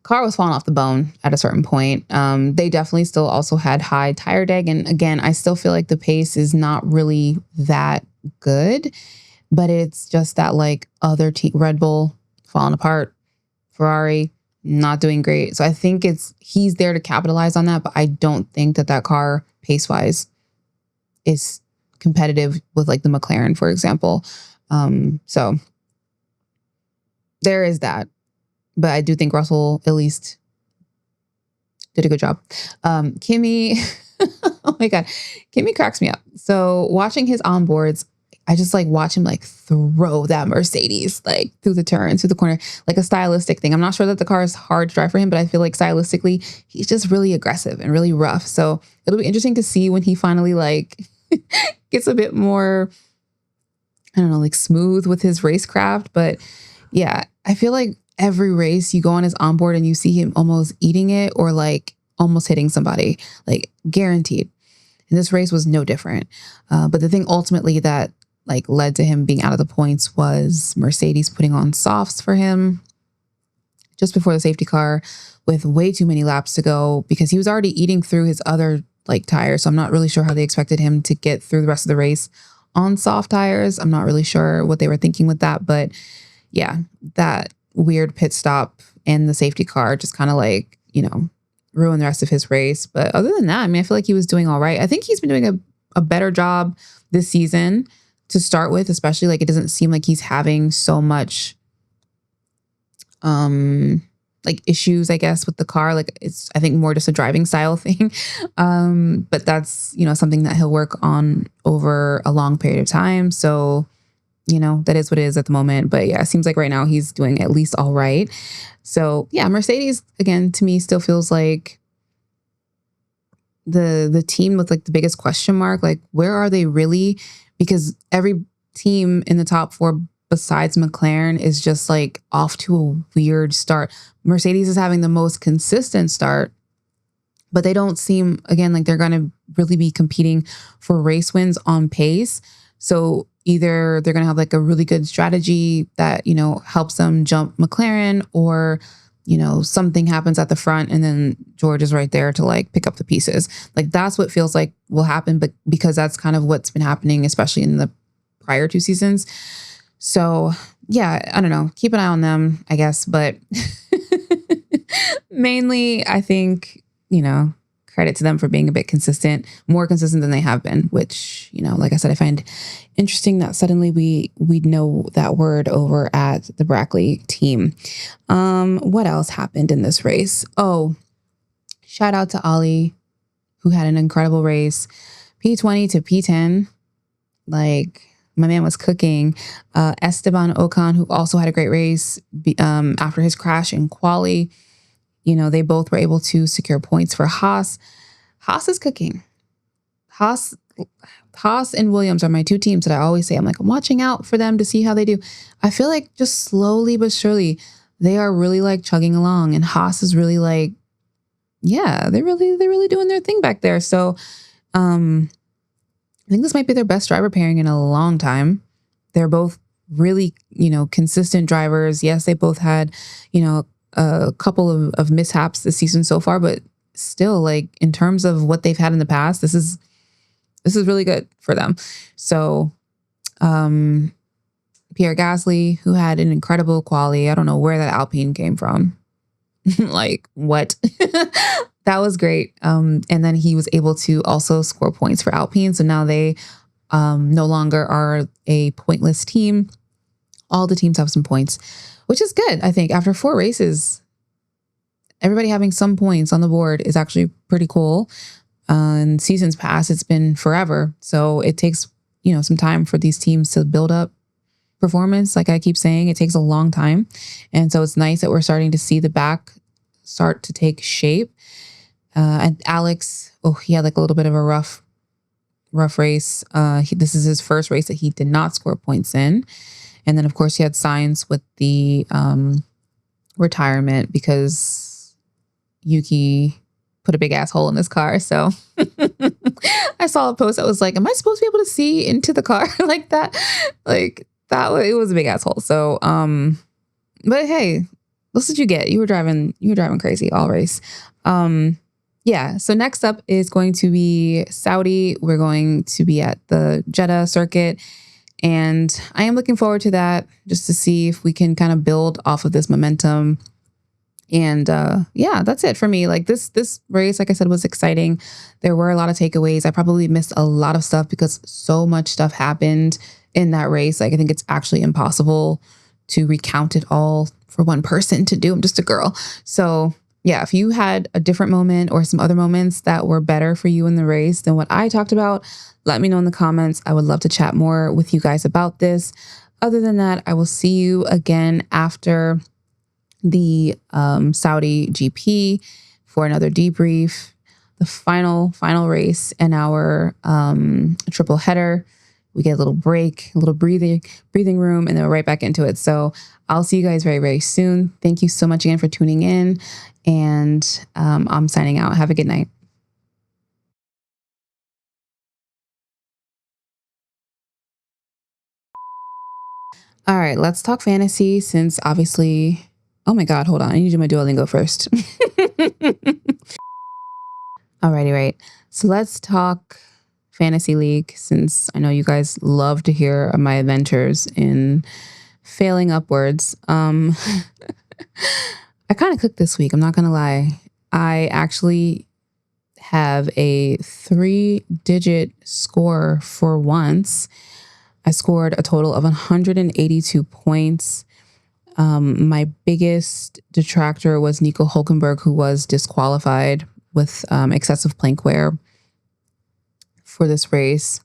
Car was falling off the bone at a certain point. They definitely still also had high tire deg. And again, I still feel like the pace is not really that good, but it's just that like other team, Red Bull falling apart, Ferrari not doing great. So I think he's there to capitalize on that, but I don't think that car pace wise is competitive with like the McLaren, for example. So there is that, but I do think Russell at least did a good job. Kimi, oh my God, Kimi cracks me up. So watching his onboards, I just like watch him like throw that Mercedes like through the turn, through the corner, like a stylistic thing. I'm not sure that the car is hard to drive for him, but I feel like stylistically, he's just really aggressive and really rough. So it'll be interesting to see when he finally like gets a bit more, I don't know, like smooth with his racecraft. But yeah, I feel like every race you go on his onboard and you see him almost eating it or like almost hitting somebody, like guaranteed. And this race was no different. But the thing ultimately that like led to him being out of the points was Mercedes putting on softs for him just before the safety car with way too many laps to go because he was already eating through his other like tires. So I'm not really sure how they expected him to get through the rest of the race on soft tires. I'm not really sure what they were thinking with that, but yeah, that weird pit stop and the safety car just kind of like, ruined the rest of his race. But other than that, I mean, I feel like he was doing all right. I think he's been doing a better job this season to start with, especially like it doesn't seem like he's having so much like issues, I guess, with the car. Like it's, I think, more just a driving style thing. But that's, something that he'll work on over a long period of time. So, that is what it is at the moment. But yeah, it seems like right now he's doing at least all right. So yeah, Mercedes, again, to me still feels like the team with like the biggest question mark. Like, where are they really? Because every team in the top four besides McLaren is just like off to a weird start. Mercedes is having the most consistent start, but they don't seem, again, like they're going to really be competing for race wins on pace. So either they're going to have like a really good strategy that, helps them jump McLaren, or, something happens at the front and then George is right there to like pick up the pieces. Like that's what feels like will happen, but because that's kind of what's been happening, especially in the prior 2 seasons. So yeah, I don't know, keep an eye on them, I guess. But mainly I think, credit to them for being a bit consistent, more consistent than they have been, which, like I said, I find interesting that suddenly we know that word over at the Brackley team. What else happened in this race? Oh, shout out to Ollie, who had an incredible race. P20 to P10. Like, my man was cooking. Esteban Ocon, who also had a great race after his crash in Quali. They both were able to secure points for Haas. Haas is cooking. Haas and Williams are my 2 teams that I always say, I'm watching out for them to see how they do. I feel like just slowly but surely, they are really like chugging along, and Haas is really like, yeah, they're really doing their thing back there. So, I think this might be their best driver pairing in a long time. They're both really, consistent drivers. Yes, they both had, a couple of mishaps this season so far, but still, like, in terms of what they've had in the past, this is really good for them. So, Pierre Gasly, who had an incredible quali. I don't know where that Alpine came from. Like, what? That was great. And then he was able to also score points for Alpine. So now they no longer are a pointless team. All the teams have some points, which is good. I think after 4 races, everybody having some points on the board is actually pretty cool. In seasons past, it's been forever. So it takes, some time for these teams to build up performance. Like I keep saying, it takes a long time. And so it's nice that we're starting to see the back start to take shape. And Alex, he had like a little bit of a rough race. This is his first race that he did not score points in. And then, of course, he had Sainz with the retirement because Yuki put a big ass hole in his car. So I saw a post that was like, am I supposed to be able to see into the car like that? Like that, it was a big asshole. So, but hey, That's what you get. You were driving crazy all race. Yeah. So next up is going to be Saudi. We're going to be at the Jeddah circuit. And I am looking forward to that just to see if we can kind of build off of this momentum. And yeah, that's it for me. Like this race, like I said, was exciting. There were a lot of takeaways. I probably missed a lot of stuff because so much stuff happened in that race. Like I think it's actually impossible to recount it all for one person to do. I'm just a girl. So yeah, if you had a different moment or some other moments that were better for you in the race than what I talked about, let me know in the comments. I would love to chat more with you guys about this. Other than that, I will see you again after the Saudi GP for another debrief, the final race in our triple header. We get a little break, a little breathing room, and then we're right back into it. So I'll see you guys very, very soon. Thank you so much again for tuning in. And I'm signing out. Have a good night. All right, let's talk fantasy since obviously, oh my God, hold on. I need to do my Duolingo first. Alrighty, right. So let's talk fantasy league since I know you guys love to hear of my adventures in failing upwards. I kind of cooked this week. I'm not going to lie. I actually have a 3-digit score for once. I scored a total of 182 points. My biggest detractor was Nico Hulkenberg, who was disqualified with excessive plank wear for this race.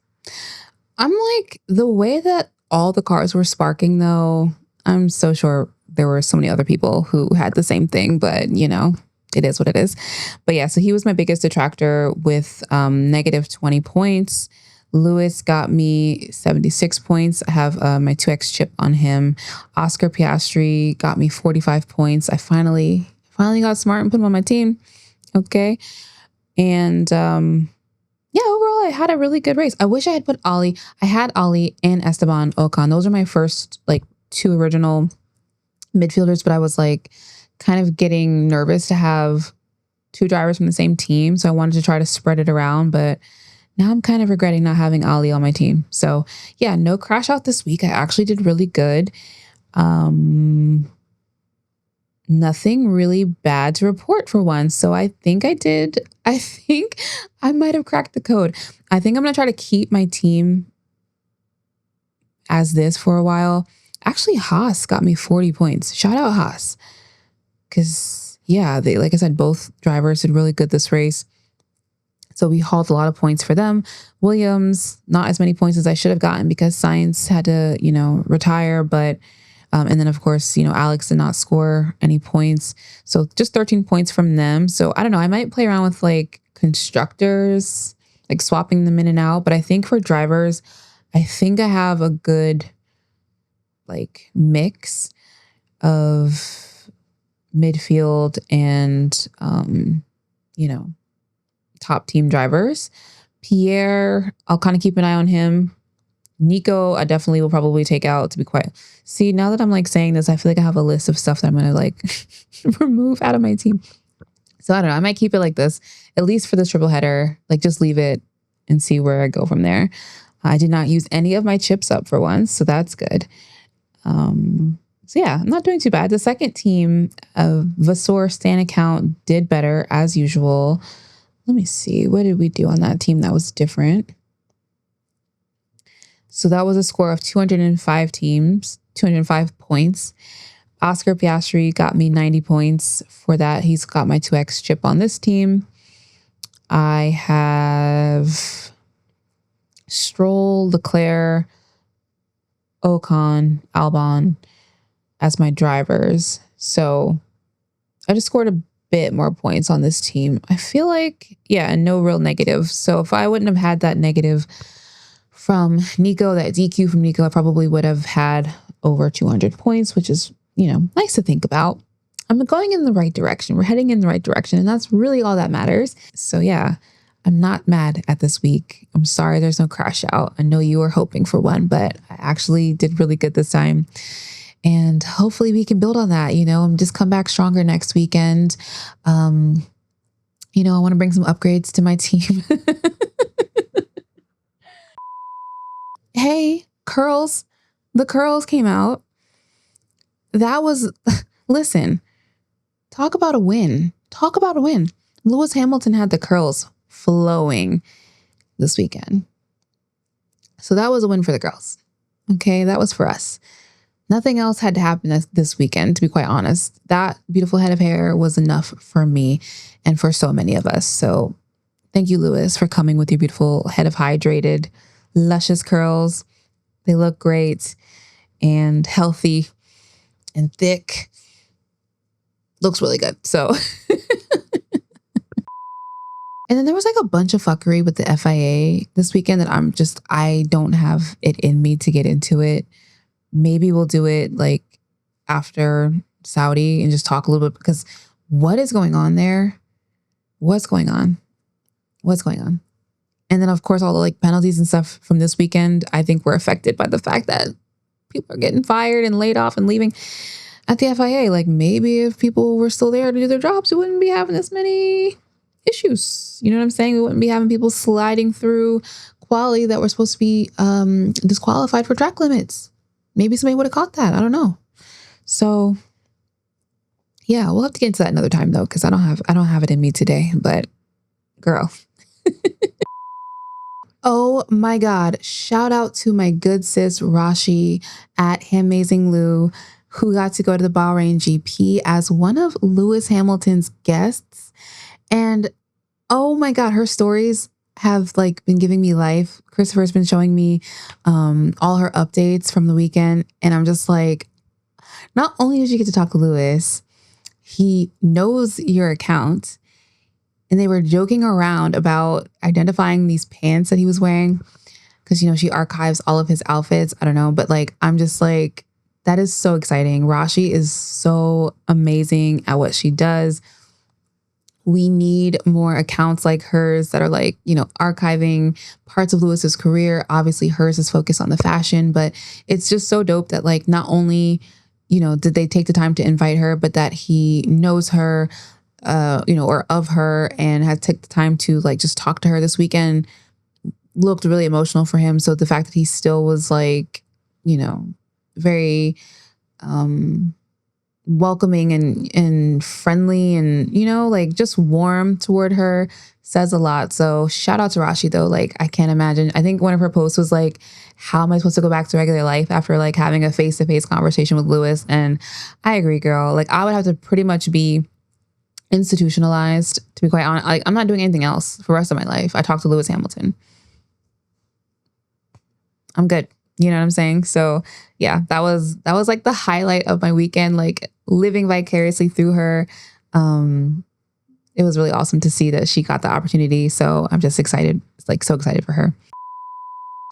I'm like, the way that all the cars were sparking, though, I'm so sure there were so many other people who had the same thing, but you know, it is what it is. But yeah, so he was my biggest detractor with negative 20 points. Lewis got me 76 points. I have my 2x chip on him. Oscar Piastri got me 45 points. I finally got smart and put him on my team. Okay. And yeah, overall, I had a really good race. I wish I had put Ollie. I had Ollie and Esteban Ocon. Those are my first like 2 original midfielders, but I was like kind of getting nervous to have 2 drivers from the same team. So I wanted to try to spread it around, but now I'm kind of regretting not having Ollie on my team. So yeah, no crash out this week. I actually did really good. Nothing really bad to report for once. So I think I might have cracked the code. I think I'm going to try to keep my team as this for a while. Actually, Haas got me 40 points. Shout out Haas. Because yeah, they, like I said, both drivers did really good this race. So we hauled a lot of points for them. Williams, not as many points as I should have gotten because Sainz had to, you know, retire. But, and then of course, you know, Alex did not score any points. So just 13 points from them. So I don't know, I might play around with like constructors, like swapping them in and out. But I think for drivers, I think I have a good like mix of midfield and, you know, top team drivers. Pierre, I'll kind of keep an eye on him. Nico, I definitely will probably take out, to be quiet. See, now that I'm like saying this, I feel like I have a list of stuff that I'm going to like remove out of my team. So I don't know. I might keep it like this, at least for this triple header, like just leave it and see where I go from there. I did not use any of my chips up for once, so that's good. So yeah, I'm not doing too bad. The second team of Vasseur Stan account did better as usual. Let me see. What did we do on that team that was different? So that was a score of 205 points. Oscar Piastri got me 90 points for that. He's got my 2x chip on this team. I have Stroll, Leclerc, Ocon, Albon as my drivers. So I just scored a bit more points on this team. I feel like, yeah, no real negative. So if I wouldn't have had that negative from Nico, that DQ from Nico, I probably would have had over 200 points, which is, you know, nice to think about. I'm going in the right direction. We're heading in the right direction, and that's really all that matters. So yeah, I'm not mad at this week. I'm sorry there's no crash out. I know you were hoping for one, but I actually did really good this time. And hopefully we can build on that, and just come back stronger next weekend. I want to bring some upgrades to my team. Hey, curls. The curls came out. That was, listen, talk about a win. Talk about a win. Lewis Hamilton had the curls flowing this weekend. So that was a win for the girls. Okay, that was for us. Nothing else had to happen this weekend, to be quite honest. That beautiful head of hair was enough for me and for so many of us. So thank you, Lewis, for coming with your beautiful head of hydrated, luscious curls. They look great and healthy and thick. Looks really good. So, and then there was like a bunch of fuckery with the FIA this weekend that I don't have it in me to get into it. Maybe we'll do it like after Saudi and just talk a little bit, because what is going on there? What's going on? And then of course, all the like penalties and stuff from this weekend, I think were affected by the fact that people are getting fired and laid off and leaving at the FIA. Like maybe if people were still there to do their jobs, we wouldn't be having this many issues. You know what I'm saying? We wouldn't be having people sliding through Quali that were supposed to be disqualified for track limits. Maybe somebody would have caught that. I don't know. So yeah, we'll have to get into that another time though, because I don't have it in me today. But girl. Oh my God. Shout out to my good sis Rashi at Amazing Lou, who got to go to the Bahrain GP as one of Lewis Hamilton's guests. And oh my God, her stories have like been giving me life. Christopher's been showing me all her updates from the weekend. And I'm just like, not only did you get to talk to Lewis, he knows your account. And they were joking around about identifying these pants that he was wearing, because, she archives all of his outfits. I don't know. But like, I'm just like, that is so exciting. Rashi is so amazing at what she does. We need more accounts like hers that are like, archiving parts of Lewis's career. Obviously, hers is focused on the fashion, but it's just so dope that like, not only, did they take the time to invite her, but that he knows her, or of her, and had took the time to like just talk to her this weekend. Looked really emotional for him. So the fact that he still was like, very welcoming and friendly and, like just warm toward her says a lot. So shout out to Rashi though. Like, I can't imagine. I think one of her posts was like, how am I supposed to go back to regular life after like having a face-to-face conversation with Lewis? And I agree, girl. Like, I would have to pretty much be institutionalized, to be quite honest. Like, I'm not doing anything else for the rest of my life. I talked to Lewis Hamilton. I'm good. You know what I'm saying? So yeah, that was like the highlight of my weekend, like living vicariously through her. It was really awesome to see that she got the opportunity. So I'm just excited, like so excited for her.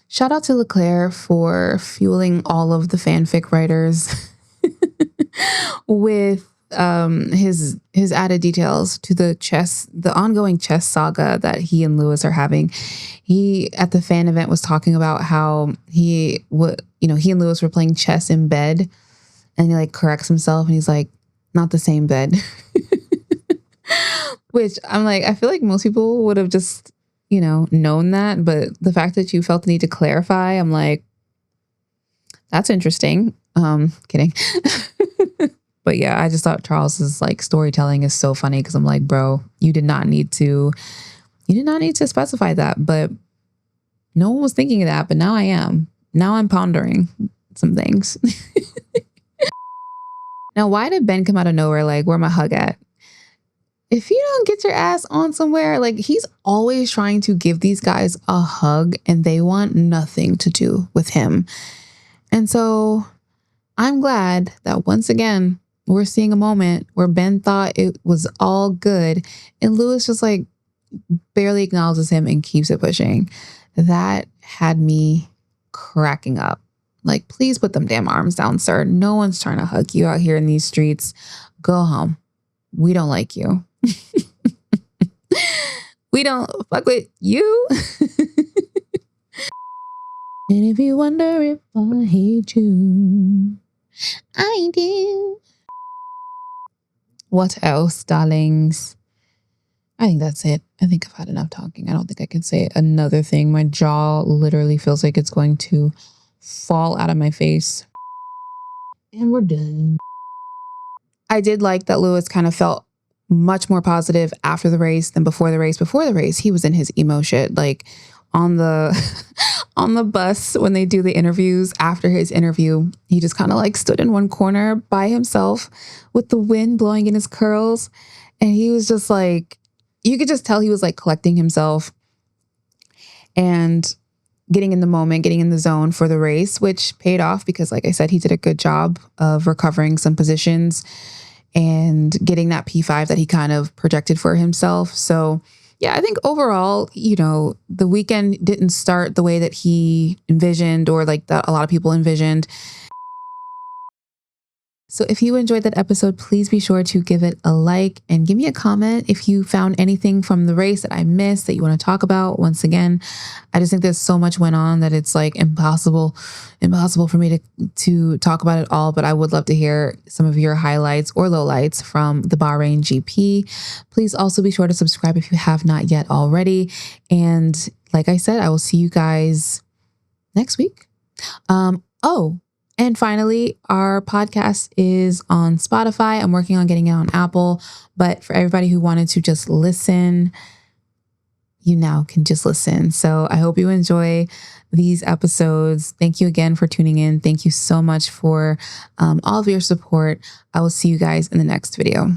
Shout out to Leclerc for fueling all of the fanfic writers with his added details to the ongoing chess saga that he and Lewis are having. He at the fan event was talking about how he and Lewis were playing chess in bed, and he like corrects himself and he's like, not the same bed. Which I'm like, I feel like most people would have just known that, but the fact that you felt the need to clarify, I'm like, that's interesting. Kidding. But yeah, I just thought Charles's like storytelling is so funny, because I'm like, bro, you did not need to specify that. But no one was thinking of that. But now I am. Now I'm pondering some things. Now, why did Ben come out of nowhere? Like, where my hug at? If you don't get your ass on somewhere, like, he's always trying to give these guys a hug and they want nothing to do with him. And so I'm glad that once again, we're seeing a moment where Ben thought it was all good and Lewis just like barely acknowledges him and keeps it pushing. That had me cracking up. Like, please put them damn arms down, sir. No one's trying to hug you out here in these streets. Go home. We don't like you. We don't fuck with you. And if you wonder if I hate you, I do. What else, darlings? I think that's it. I think I've had enough talking. I don't think I can say another thing. My jaw literally feels like it's going to fall out of my face. And we're done. I did like that Lewis kind of felt much more positive after the race than before the race. Before the race, he was in his emo shit. Like on the on the bus when they do the interviews, after his interview, he just kind of like stood in one corner by himself with the wind blowing in his curls. And he was just like, you could just tell he was like collecting himself and getting in the moment, getting in the zone for the race, which paid off because, like I said, he did a good job of recovering some positions and getting that P5 that he kind of projected for himself. So yeah, I think overall, you know, the weekend didn't start the way that he envisioned or like that a lot of people envisioned. So if you enjoyed that episode, please be sure to give it a like and give me a comment if you found anything from the race that I missed that you want to talk about. Once again, I just think there's so much went on that it's like impossible for me to talk about it all. But I would love to hear some of your highlights or lowlights from the Bahrain GP. Please also be sure to subscribe if you have not yet already. And like I said, I will see you guys next week. And finally, our podcast is on Spotify. I'm working on getting it on Apple, but for everybody who wanted to just listen, you now can just listen. So I hope you enjoy these episodes. Thank you again for tuning in. Thank you so much for all of your support. I will see you guys in the next video.